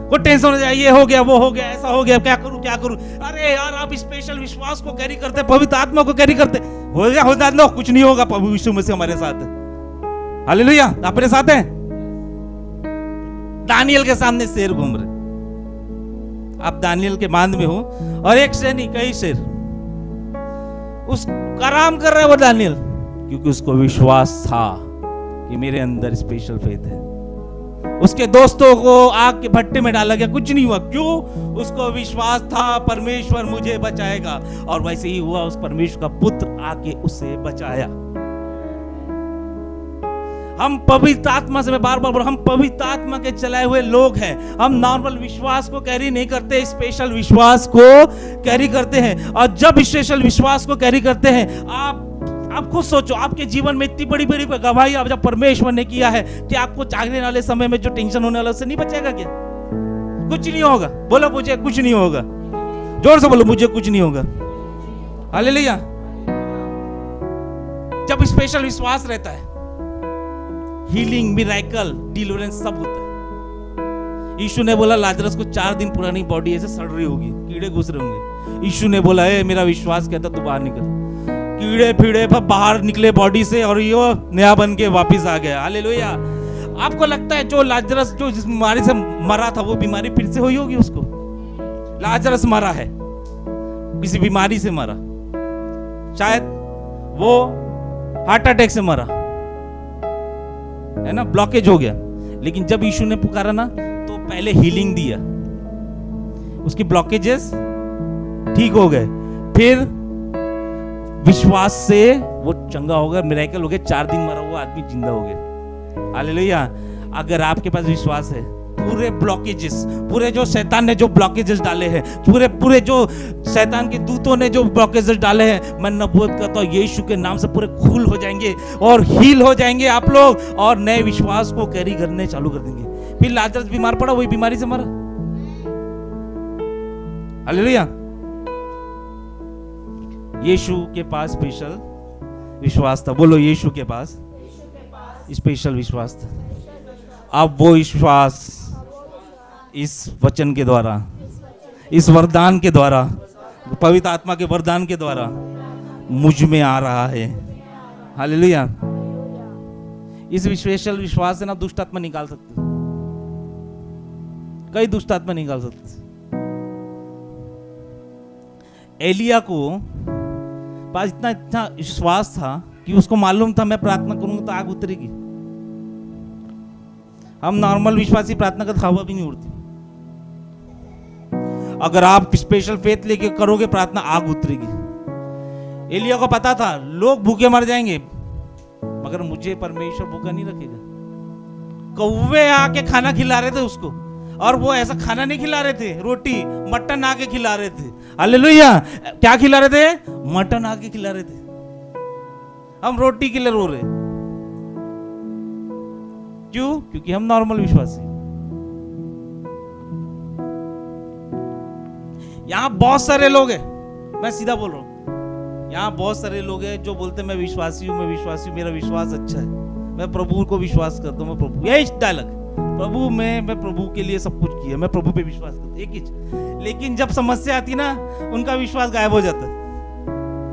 को टेंशन हो जाए, ये हो गया, वो हो गया, ऐसा हो गया, क्या करूं क्या करूं। अरे यार, आप स्पेशल विश्वास को कैरी करते, पवित्र आत्मा को कैरी करते, हो गया, होता लो, कुछ नहीं होगा, प्रभु यीशु मसीह हमारे साथ है। हालेलुया, अपने साथ है। दानियल के सामने शेर घूम रहे, आप दानियल के बांध में हो, और एक शेर नहीं, कई शेर उस आराम कर रहे वो दानियल, क्योंकि उसको विश्वास था कि मेरे अंदर स्पेशल फेथ है। उसके दोस्तों को आग के भट्टे में डाला गया, कुछ नहीं हुआ। क्यों? उसको विश्वास था परमेश्वर मुझे बचाएगा, और वैसे ही हुआ। उस परमेश्वर का पुत्र आके उसे बचाया। हम पवित्र आत्मा से, मैं बार बार बोल, हम पवित्र आत्मा के चलाए हुए लोग हैं। हम नॉर्मल विश्वास को कैरी नहीं करते, स्पेशल विश्वास को कैरी करते हैं। और जब स्पेशल विश्वास को कैरी करते हैं, आप खुद सोचो, आपके जीवन में इतनी बड़ी बड़ी गवाही आप जब परमेश्वर ने किया है, कि आपको आगने वाले समय में जो टेंशन होने वाला, उससे नहीं बचेगा क्या? कुछ नहीं होगा। बोलो मुझे कुछ नहीं होगा। जोर से बोलो, मुझे कुछ नहीं होगा। हालेलुया। जब स्पेशल विश्वास रहता है, हीलिंग, मिरेकल, डिलीवरेंस सब होता है। यीशु ने बोला लाजरस को 4 दिन पुरानी बॉडी ऐसे सड़ रही होगी, कीड़े घुस रहे होंगे। यीशु ने बोला, ए मेरा विश्वास कहता तू बाहर निकल। कीड़े फीड़े बाहर निकले बॉडी से, और ये नया बन के वापिस आ गया। हालेलुया। आपको लगता है जो लाजरस जो जिस बीमारी से मरा था, वो बीमारी फिर से हुई होगी उसको? लाजरस मरा है, किसी बीमारी से मरा, शायद वो हार्ट अटैक से मरा है ना, ब्लॉकेज हो गया। लेकिन जब यीशु ने पुकारा ना, तो पहले हीलिंग दिया, उसकी ब्लॉकेजेस ठीक हो गए, फिर विश्वास से वो चंगा हो गया, मिरेकल हो गया। 4 दिन मरा हुआ आदमी जिंदा हो गया। हालेलुया। अगर आपके पास विश्वास है, पूरे ब्लॉकेजेस, पूरे जो शैतान ने जो ब्लॉकेजेस डाले हैं, पूरे जो शैतान के दूतों ने जो ब्लॉकेजेस डाले हैं, मैं नबूवत करता हूं यीशु के नाम से पूरे खुल हो जाएंगे और हील हो जाएंगे आप लोग, और नए विश्वास को कैरी करने चालू कर देंगे। फिर लाजरस बीमार पड़ा, वही बीमारी से मरा। हालेलुया। यीशु के पास स्पेशल विश्वास था। बोलो, यीशु के पास स्पेशल विश्वास था। अब वो विश्वास इस वचन के द्वारा, इस वरदान के द्वारा, पवित्र आत्मा के वरदान के द्वारा मुझ में आ रहा है। हालेलुया। इस स्पेशल विश्वास से ना दुष्ट आत्मा निकाल सकते, कई दुष्ट आत्मा निकाल सकते। एलिया को पास इतना विश्वास था कि उसको मालूम था मैं प्रार्थना करूंगा तो आग उतरेगी। हम नॉर्मल विश्वासी प्रार्थना करते, हवा भी नहीं उड़ती। अगर आप स्पेशल फेथ लेके करोगे प्रार्थना, आग उतरेगी। एलिया को पता था लोग भूखे मर जाएंगे, मगर मुझे परमेश्वर भूखा नहीं रखेगा। कौवे आके खाना खिला रहे थे उसको, और वो ऐसा खाना नहीं खिला रहे थे, रोटी मटन आके खिला रहे थे। हालेलुया। क्या खिला रहे थे? मटन आके खिला रहे थे। हम रोटी के लिए रो रहे। क्यों? क्योंकि हम नॉर्मल विश्वासी। यहां बहुत सारे लोग हैं, मैं सीधा बोल रहा हूं, यहां बहुत सारे लोग हैं जो बोलते हैं मैं विश्वासी हूं, मैं विश्वासी हूं, मेरा विश्वास अच्छा है, मैं प्रभु को विश्वास करता हूं, मैं प्रभु, यही डायलॉग, प्रभु मैं प्रभु के लिए सब कुछ किया, मैं प्रभु पे विश्वास करता हूं, एक ही। लेकिन जब समस्या आती ना, उनका विश्वास गायब हो जाता है।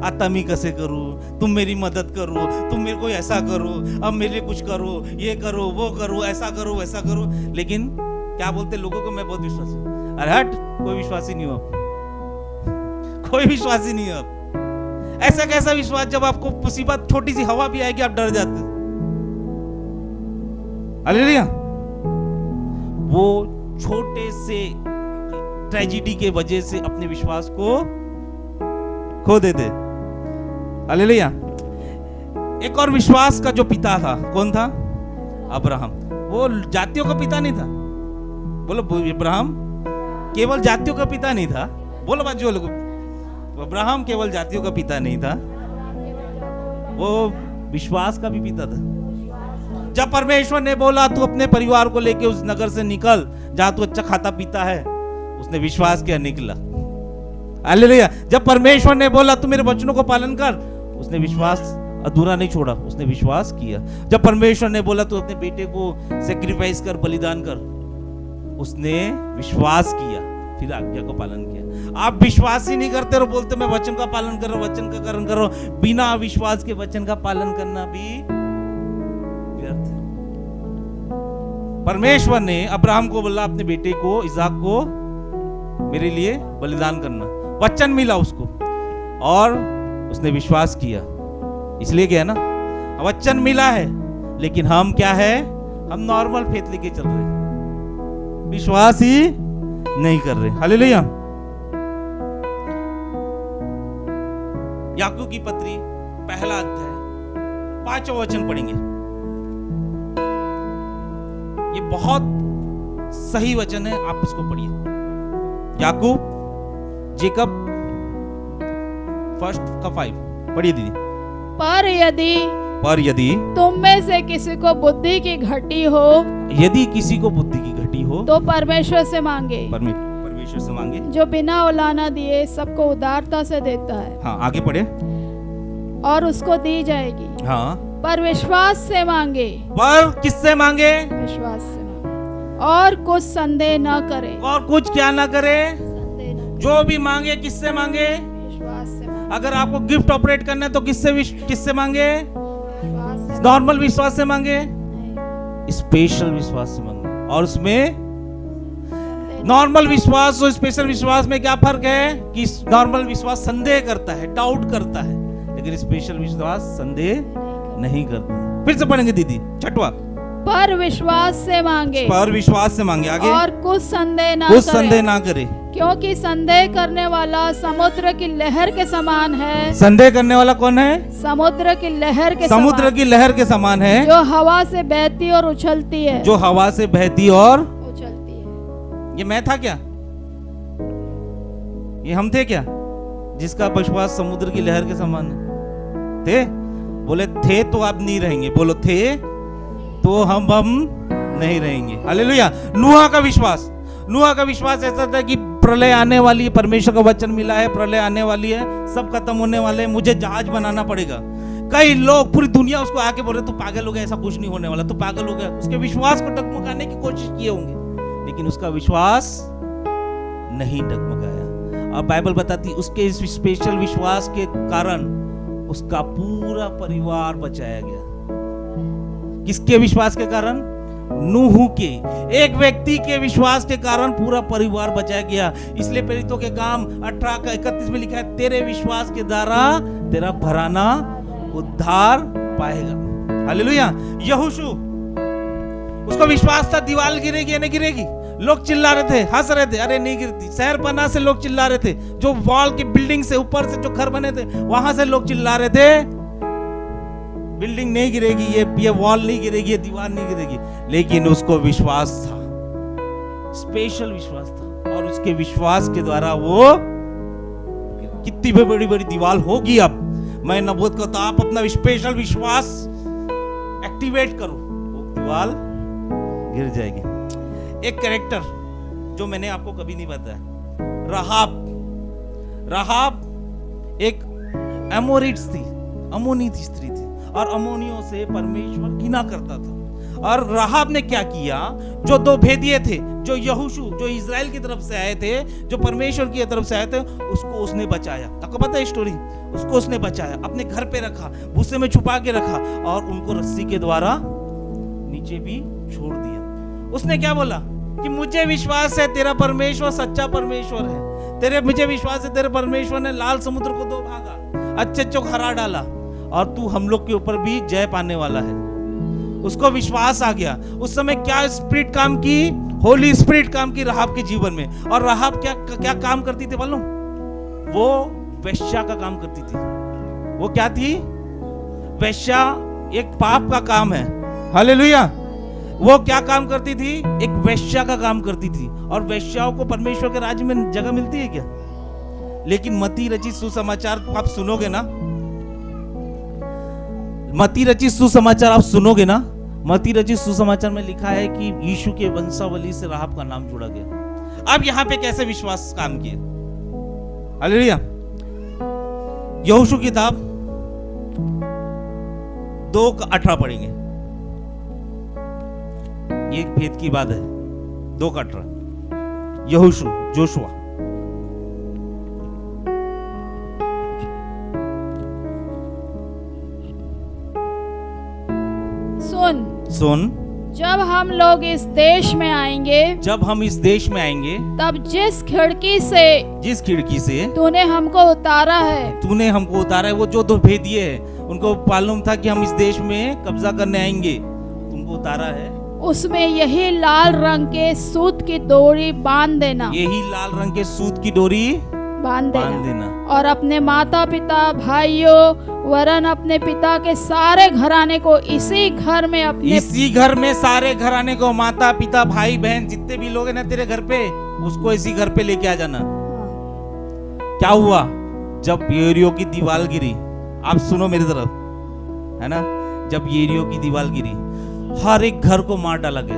आता मैं कैसे करूं, तुम मेरी मदद करो, तुम मेरे को ऐसा करो, अब मेरे लिए कुछ करो, ये करो, वो करो, ऐसा करो, वैसा करो। लेकिन क्या बोलते लोगों को, मैं बहुत विश्वासी हूं। अरे हट, कोई विश्वासी नहीं हो, कोई विश्वासी नहीं हो। ऐसा कैसा विश्वास जब आपको मुसीबत छोटी सी हवा भी आएगी आप डर जाते। हालेलुया। वो छोटे से ट्रेजिडी के वजह से अपने विश्वास को खो देते। हालेलुया। एक और विश्वास का जो पिता था, कौन था? अब्राहम। वो जातियों का पिता नहीं था। बोलो, अब्राहम केवल जातियों का पिता नहीं था। बोलो बात जो लोग, अब्राहम केवल जातियों का पिता नहीं था, वो विश्वास का भी पिता था। जब परमेश्वर ने बोला तू अपने परिवार को लेके उस नगर से निकल जहां तू अच्छा खाता पीता है, उसने विश्वास किया, निकला। हालेलुया। जब परमेश्वर ने बोला तू मेरे वचनों को पालन कर, उसने विश्वास अधूरा नहीं छोड़ा, उसने विश्वास किया। जब परमेश्वर ने बोला तू अपने बेटे को सैक्रिफाइस कर, बलिदान कर, उसने विश्वास किया, फिर आज्ञा को पालन किया। आप विश्वास ही नहीं करते और बोलते मैं वचन का पालन कर रहा हूं, वचन का करण कर रहा हूं। बिना विश्वास के वचन का पालन करना भी व्यर्थ है। परमेश्वर ने अब्राहम को बोला अपने बेटे को, इसाक को मेरे लिए बलिदान करना। वचन मिला उसको और उसने विश्वास किया। इसलिए क्या है ना, वचन मिला है लेकिन हम क्या है, हम नॉर्मल फेथ लेके चल रहे हैं, विश्वास ही नहीं कर रहे। हालेलुया। याकूब की पत्री पहला अध्याय 5वां वचन पढ़ेंगे। ये बहुत सही वचन है, आप इसको पढ़िए। याकूब जेकब 1:5 पढ़िए दीदी। पर यदि तुम में से किसी को बुद्धि की घटी हो, यदि किसी को बुद्धि की घटी हो तो परमेश्वर से मांगे, परमेश्वर से मांगे, जो बिना उलाना दिए सबको उदारता से देता है। हाँ, आगे पढ़े। और उसको दी जाएगी। हाँ, पर विश्वास से मांगे। पर किससे मांगे? विश्वास से मांगे। और कुछ संदेह न करे। और कुछ क्या ना करे? जो भी मांगे किससे मांगे? विश्वास से मांगे। अगर आपको गिफ्ट ऑपरेट करना है तो किससे मांगे? नॉर्मल विश्वास से मांगे? स्पेशल विश्वास से मांगे। और उसमें नॉर्मल विश्वास और स्पेशल विश्वास में क्या फर्क है कि नॉर्मल विश्वास संदेह करता है, डाउट करता है, लेकिन स्पेशल विश्वास संदेह नहीं करता। फिर से पढ़ेंगे दीदी, 6वां। पर विश्वास से मांगे। पर विश्वास से मांगे। आगे। और कुछ संदेह ना करे। क्योंकि संदेह करने वाला समुद्र की लहर के समान है। संदेह करने वाला कौन है? समुद्र की लहर के समुद्र की लहर के समान है, जो हवा से बहती और उछलती है। जो हवा से बहती और उछलती है। ये मैं था क्या? ये हम थे क्या जिसका विश्वास समुद्र की लहर के समान है? थे? बोले थे तो आप नहीं रहेंगे। बोलो थे तो हम नहीं रहेंगे। हालेलुया। नूह का विश्वास ऐसा था कि प्रलय आने वाली है, परमेश्वर का वचन मिला है, प्रलय आने वाली है, सब खत्म होने वाले हैं, मुझे जहाज बनाना पड़ेगा। कई लोग, पूरी दुनिया उसको आके बोल रहे तू पागल हो गया, ऐसा कुछ नहीं होने वाला, तू पागल हो गया। उसके विश्वास को डगमगाने की कोशिश किए होंगे, लेकिन उसका विश्वास नहीं डगमगाया। अब बाइबल बताती उसके इस स्पेशल विश्वास के कारण उसका पूरा परिवार बचाया गया। किसके विश्वास के कारण? नूह के एक व्यक्ति के विश्वास के कारण पूरा परिवार बचाया गया। इसलिए प्रेरितों के काम 18:31 में लिखा है, तेरे विश्वास के द्वारा तेरा घराना उद्धार पाएगा। हालेलुया। यहोशू, उसका विश्वास था दीवार गिरेगी या नहीं गिरेगी। लोग चिल्ला रहे थे, हंस रहे थे, अरे नहीं गिरती। शहर पना से लोग चिल्ला रहे थे, जो वॉल की बिल्डिंग से ऊपर से जो घर बने थे वहां से लोग चिल्ला रहे थे बिल्डिंग नहीं गिरेगी, ये वॉल नहीं गिरेगी, ये दीवार नहीं गिरेगी। लेकिन उसको विश्वास था, स्पेशल विश्वास था, और उसके विश्वास के द्वारा वो कितनी भी बड़ी बड़ी दीवार होगी। अब मैं नबूवत कहता हूं, आप अपना स्पेशल विश्वास एक्टिवेट करो, वो दीवार गिर जाएगी। एक कैरेक्टर जो मैंने आपको कभी नहीं बताया, राहाब एक अमोरिट्स थी, अमोनी थी स्त्री थी, और अमोनियों से परमेश्वर घृणा करता था। और राहाब ने क्या किया, जो दो भेदिए थे, जो यहोशू, जो इजराइल की तरफ से आए थे, जो परमेश्वर की तरफ से आए थे, उसको उसने बचाया। आपको पता है स्टोरी? उसको उसने बचाया, अपने घर पे रखा, भूसे में छुपा के रखा, और उनको रस्सी के द्वारा नीचे भी छोड़ दिया। उसने क्या बोला कि मुझे विश्वास है तेरा परमेश्वर सच्चा परमेश्वर है, मुझे विश्वास है तेरे परमेश्वर ने लाल समुद्र को दो भागा, अच्छे को हरा डाला, और तू हम लोग के ऊपर भी जय पाने वाला है। उसको विश्वास आ गया। उस समय क्या स्पिरिट काम की? होली स्पिरिट काम की राहाब के जीवन में। और राहाब क्या क्या काम करती थी मालूम? वो वेश्या का काम करती थी। वो क्या थी? वेश्या एक पाप का काम है। हालेलुया। वो क्या काम करती थी? एक वेश्या का काम करती थी। और वेश्याओं को परमेश्वर के राज्य में जगह मिलती है क्या? लेकिन मत्ती रचित सुसमाचार आप सुनोगे ना, मत्ती रचित सुसमाचार आप सुनोगे ना, मत्ती रचित सुसमाचार में लिखा है कि यीशु के वंशावली से राहाब का नाम जोड़ा गया। अब यहां पे कैसे विश्वास काम किए? हालेलुया। यहोशू की किताब 2:18 पढ़ेंगे। ये एक भेद की बात है। 2:18 यहोशू जोशुआ। सुन जब हम लोग इस देश में आएंगे, जब हम इस देश में आएंगे, तब जिस खिड़की से तूने हमको उतारा है, वो जो दो भेदिए है उनको मालूम था कि हम इस देश में कब्जा करने आएंगे, तुमको उतारा है, उसमें यही लाल रंग के सूत की डोरी बांध देना, यही लाल रंग के सूत की डोरी बांध देना। और अपने माता पिता भाइयों वरन अपने पिता के सारे घराने को इसी घर में सारे घराने को, माता पिता भाई बहन जितने भी लोग हैं ना तेरे घर पे, उसको इसी घर पे लेके आ जाना। क्या हुआ जब यरीहो की दीवार गिरी? आप सुनो मेरी तरफ, है ना? जब यरीहो की दीवार गिरी, हर एक घर को मार डाला गया,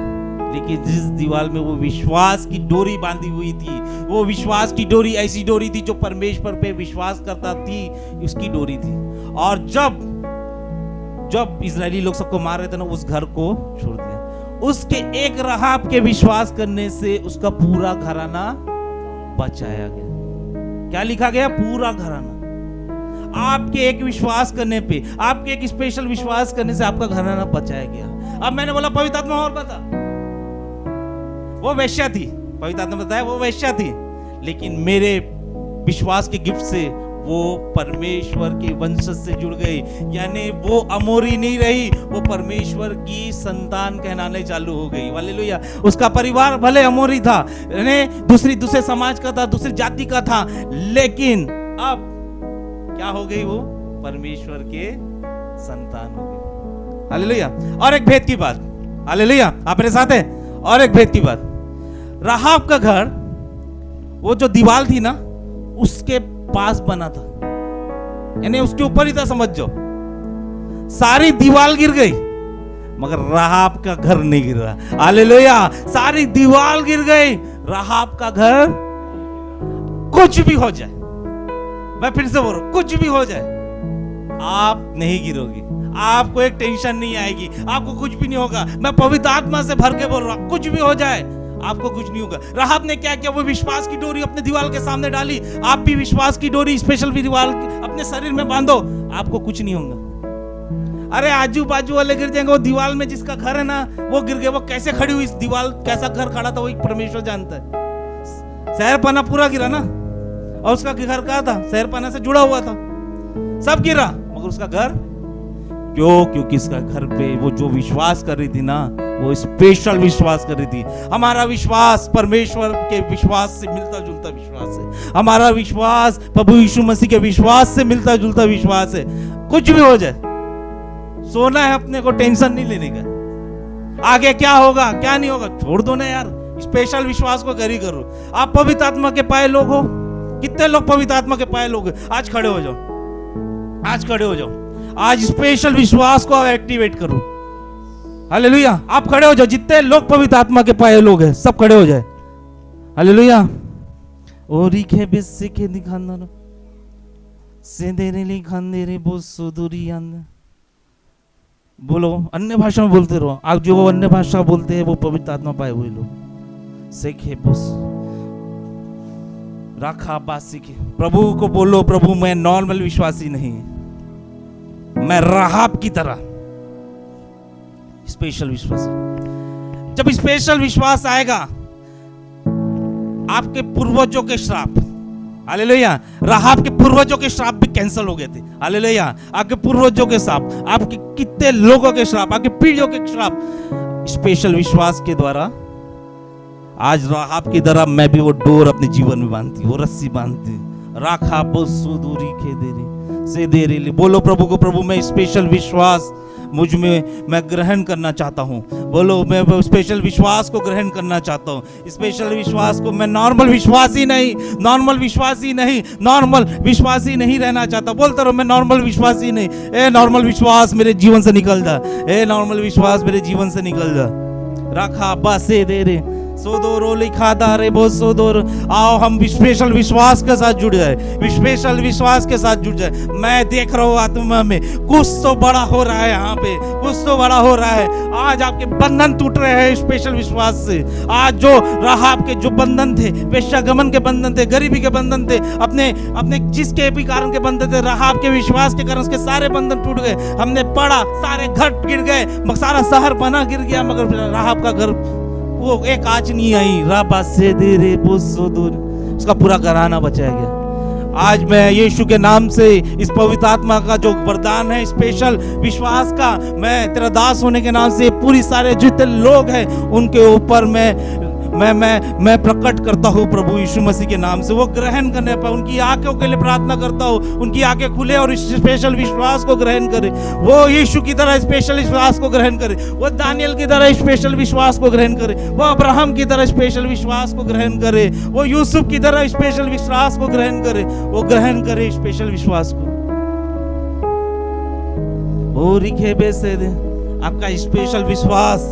लेकिन जिस दीवार में वो विश्वास की डोरी बांधी हुई थी, वो विश्वास की डोरी ऐसी डोरी थी जो परमेश्वर पे विश्वास करता थी, उसकी डोरी थी। और जब इजरायली लोग सबको मार रहे थे ना, उस घर को छोड़ दिया। उसके एक राहाब के विश्वास करने से उसका पूरा घराना बचाया गया। क्या लिखा गया? पूरा घराना। आपके एक विश्वास करने पे, आपके एक स्पेशल विश्वास करने से आपका घराना बचाया गया। अब मैंने बोला पवित्र आत्मा और बता, वो वेश्या थी, पवित्र आत्मा बताया वो वेश्या थी, लेकिन मेरे विश्वास के गिफ्ट से वो परमेश्वर के वंश से जुड़ गई। यानी वो अमोरी नहीं रही, वो परमेश्वर की संतान कहलाने चालू हो गई। हालेलुया। उसका परिवार भले अमोरी था, दूसरे समाज का था, दूसरी जाति का था, लेकिन अब क्या हो गई? वो परमेश्वर के संतान हो गई। हालेलुया। और एक भेद की बात, हालेलुया, आप मेरे साथ हैं? और एक भेद की बात, राहाब का घर वो जो दीवार थी ना उसके पास बना था, यानी उसके ऊपर ही था, समझ जाओ। सारी दीवार गिर गई मगर राहाब का घर नहीं गिर रहा। हालेलुया। सारी दीवार गिर गई, राहाब का घर, कुछ भी हो जाए, मैं फिर से बोल रहा हूं, कुछ भी हो जाए, आप नहीं गिरोगी, आपको एक टेंशन नहीं आएगी, आपको कुछ भी नहीं होगा। मैं पवित्र आत्मा से भर के बोल रहा हूं, कुछ भी हो जाए आपको कुछ नहीं होगा। राहाब ने क्या किया? वो विश्वास की डोरी अपने दीवार के सामने डाली। आप भी विश्वास की डोरी स्पेशल दीवार अपने शरीर में बांधो, आपको कुछ नहीं होगा। अरे आजू बाजू वाले गिर जाएंगे, वो दीवार में जिसका घर है ना वो गिर गए। वो कैसे खड़ी हुई, इस दीवार कैसा घर खड़ा था, वो परमेश्वर जानता है। शहरपना पूरा गिरा ना, और उसका घर कहा था? शहरपना से जुड़ा हुआ था, सब गिरा, मगर उसका घर क्यों? क्योंकि इसका घर पे वो जो विश्वास कर रही थी ना, वो स्पेशल विश्वास कर रही थी। हमारा विश्वास परमेश्वर के विश्वास से मिलता जुलता विश्वास है। हमारा विश्वास प्रभु यीशु मसीह के विश्वास से मिलता जुलता विश्वास है। कुछ भी हो जाए, सोना है अपने को, टेंशन नहीं लेने का। आगे क्या होगा क्या नहीं होगा छोड़ दो ना यार, स्पेशल विश्वास को घर ही करो। आप पवित्र आत्मा के पाए लोग हो, कितने लोग पवित्र आत्मा के पाए लोग? आज खड़े हो जाओ, आज खड़े हो जाओ, आज स्पेशल विश्वास को एक्टिवेट करो। हालेलुया। आप खड़े हो जाओ, जितने लोग पवित्र आत्मा के पाए लोग हैं सब खड़े हो जाए। हालेलुया। ओरी के बिस्से के दिखाना से देरे ली खांदेरे बो सुदूरी आंदा। बोलो, अन्य भाषा में बोलते रहो। आप जो अन्य भाषा बोलते हैं वो पवित्र आत्मा पाए हुए लोग। सेखे बस राखा बासी के प्रभु को बोलो, प्रभु मैं नॉर्मल विश्वासी नहीं, मैं राहाब की तरह स्पेशल विश्वास। जब स्पेशल विश्वास आएगा, आपके पूर्वजों के श्राप, हालेलुया, राहाब के पूर्वजों के श्राप भी कैंसिल हो गए थे। हालेलुया। आपके पूर्वजों के श्राप, आपके कितने लोगों के श्राप, आपके पीढ़ियों के श्राप स्पेशल विश्वास के द्वारा आज राहाब की तरह मैं भी वो डोर अपने जीवन में बांधती हूँ, वो रस्सी बांधती हूँ। राखा बसो दूरी खे दे रही से दे रही। बोलो प्रभु को, प्रभु मैं स्पेशल विश्वास मुझ में मैं ग्रहण करना चाहता हूँ। बोलो मैं स्पेशल विश्वास को ग्रहण करना चाहता हूँ। स्पेशल विश्वास को, मैं नॉर्मल विश्वासी नहीं, नॉर्मल विश्वासी नहीं, नॉर्मल विश्वासी नहीं रहना चाहता। बोलता रहो मैं नॉर्मल विश्वासी नहीं। ए नॉर्मल विश्वास मेरे जीवन से निकल जा, ए नॉर्मल विश्वास मेरे जीवन से निकल जा। रखा बासे दे रे सोदोरो लिखा दारे बहुत सोदोर। आओ हम स्पेशल विश्वास के साथ जुड़ जाए, स्पेशल विश्वास के साथ जुड़ जाए। मैं देख रहा हूँ आत्मा में कुछ तो बड़ा हो रहा है, यहाँ पे कुछ तो बड़ा हो रहा है। आज आपके बंधन टूट रहे हैं स्पेशल विश्वास से। आज जो राहाब के जो बंधन थे, वेश्यागमन के बंधन थे, गरीबी के बंधन थे, अपने अपने जिसके भी कारण के बंधन थे, राहाब के विश्वास के कारण उसके सारे बंधन टूट गए। हमने पढ़ा सारे घर गिर गए, सारा शहर बना गिर गया, मगर राहाब का घर वो एक आँच नहीं आई। राबा से दे रे बोसो दूर, उसका पूरा घराना बचाया गया। आज मैं यीशु के नाम से इस पवित्र आत्मा का जो वरदान है स्पेशल विश्वास का, मैं तेरा दास होने के नाम से पूरी सारे जितने लोग हैं उनके ऊपर मैं प्रकट करता हूँ प्रभु यीशु मसीह के नाम से। वो ग्रहण करने पर उनकी आंखों के लिए प्रार्थना करता हूँ, उनकी आंखें खुले और इस स्पेशल विश्वास को ग्रहण करे। वो यीशु की तरह स्पेशल विश्वास को ग्रहण करे, वो दानियल की तरह स्पेशल विश्वास को ग्रहण करे, वो अब्राहम की तरह स्पेशल विश्वास को ग्रहण करे, वो यूसुफ की तरह स्पेशल विश्वास को ग्रहण करे, वो ग्रहण करे स्पेशल विश्वास को। ओ रिखे बेसे दे, आपका स्पेशल विश्वास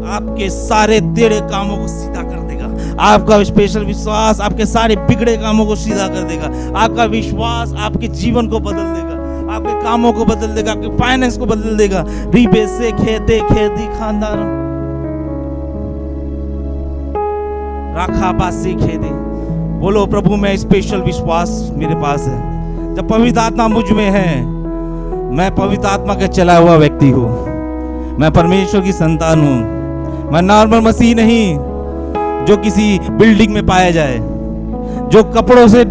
आपके सारे टेढ़े कामों को सीधा कर देगा। आपका स्पेशल विश्वास आपके सारे बिगड़े कामों को सीधा कर देगा। आपका विश्वास आपके जीवन को बदल देगा, आपके कामों को बदल देगा, आपके फाइनेंस को बदल देगा। रीबे से खेते खेती खानदार राखा बासी खेदे। बोलो प्रभु मैं स्पेशल विश्वास मेरे पास है। जब पवित्र आत्मा मुझ में है, मैं पवित्र आत्मा का चला हुआ व्यक्ति हूँ, मैं परमेश्वर की संतान हूँ। मैं नॉर्मल मसीह नहीं जो किसी बिल्डिंग में पाया जाए, जो कपड़ों से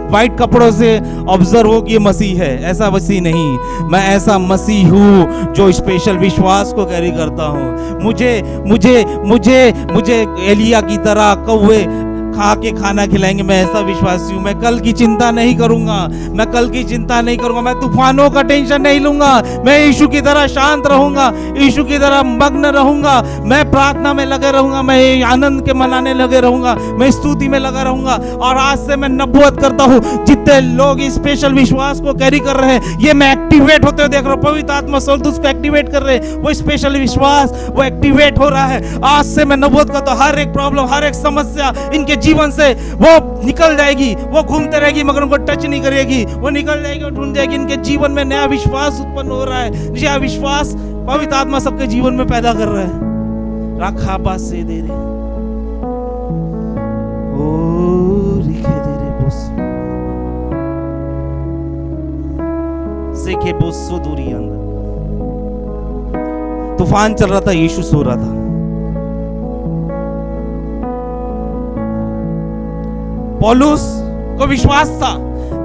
वाइट कपड़ों से ऑब्जर्व हो कि ये मसीह है, ऐसा मसीह नहीं। मैं ऐसा मसीह हूँ जो स्पेशल विश्वास को कैरी करता हूँ। मुझे मुझे मुझे मुझे एलिया की तरह कौवे खा के खाना खिलाएंगे, मैं ऐसा विश्वासी हूँ। मैं कल की चिंता नहीं करूंगा, मैं कल की चिंता नहीं करूंगा, मैं तूफानों का टेंशन नहीं लूंगा। मैं यीशु की तरह शांत रहूंगा, यीशु की तरह मग्न रहूंगा। मैं प्रार्थना में लगे रहूंगा, मैं आनंद के मनाने लगे रहूंगा, मैं स्तुति में लगा रहूंगा। और आज से मैं नबूवत करता हूँ, जितने लोग इस स्पेशल विश्वास को कैरी कर रहे हैं, ये मैं एक्टिवेट होते हुए देख रहा हूँ। पवित्र आत्मा स्वर्गदूत को एक्टिवेट कर रहे हैं, वो स्पेशल विश्वास वो एक्टिवेट हो रहा है। आज से मैं नबूवत करता हूँ, हर एक प्रॉब्लम, हर एक समस्या इनके जीवन से वो निकल जाएगी। वो घूमते रहेगी मगर उनको टच नहीं करेगी, वो निकल जाएगी और ढूंढ जाएगी। इनके जीवन में नया विश्वास उत्पन्न हो रहा है। नया विश्वास पवित्र आत्मा सबके जीवन में पैदा कर रहा है। राखा बास से दे रे ओ रिखे दे रे बोस सेखे बोस सो दूरी अंदर। तूफान चल रहा था, यीशु सो रहा था। पौलुस को विश्वास था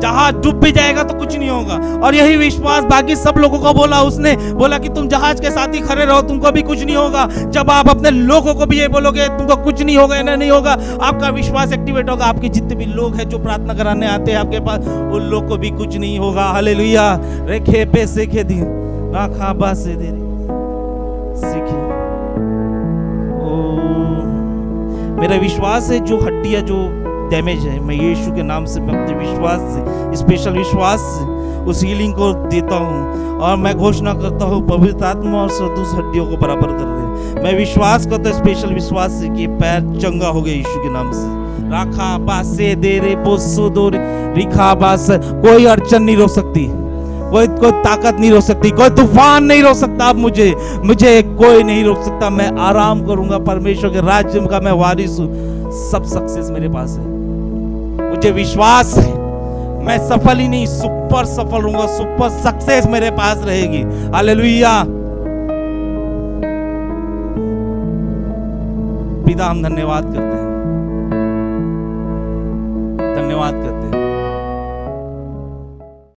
जहाज डूब भी जाएगा तो कुछ नहीं होगा, और यही विश्वास बाकी सब लोगों को बोला। उसने बोला कि तुम जहाज के साथ ही खड़े रहो, तुमको भी कुछ नहीं होगा। जब आप अपने लोगों को भी ये बोलोगे तुमको कुछ नहीं होगा, इन्हें नहीं होगा, आपका विश्वास एक्टिवेट होगा। आपके जितने भी लोग हैं जो प्रार्थना कराने आते हैं आपके पास, उन लोग को भी कुछ नहीं होगा। हालेलुया। रेखे पे सेखे दी राखा बा से दे सीखे। ओ मेरा विश्वास है जो हड्डियां जो डैमेज है, मैं यीशु के नाम से मैं अपने विश्वास से, स्पेशल विश्वास से उस हीलिंग को देता हूँ। और मैं घोषणा करता हूँ पवित्र आत्मा और स्वर्गदूत हड्डियों को बराबर कर रहे। मैं विश्वास करता हूँ स्पेशल विश्वास से कि पैर चंगा हो गए यीशु के नाम से। राखा बासे दे रे बोसो दो रिखा बास। कोई अड़चन नहीं रोक सकती, कोई ताकत नहीं रोक सकती, कोई तूफान नहीं रोक सकता। अब मुझे कोई नहीं रोक सकता। मैं आराम करूंगा, परमेश्वर के राज्य का मैं वारिस हूँ। सब सक्सेस मेरे पास है, मुझे विश्वास है। मैं सफल ही नहीं, सुपर सफल रहूंगा, सुपर सक्सेस मेरे पास रहेगी। हालेलुया। पिता हम धन्यवाद करते हैं, धन्यवाद करते हैं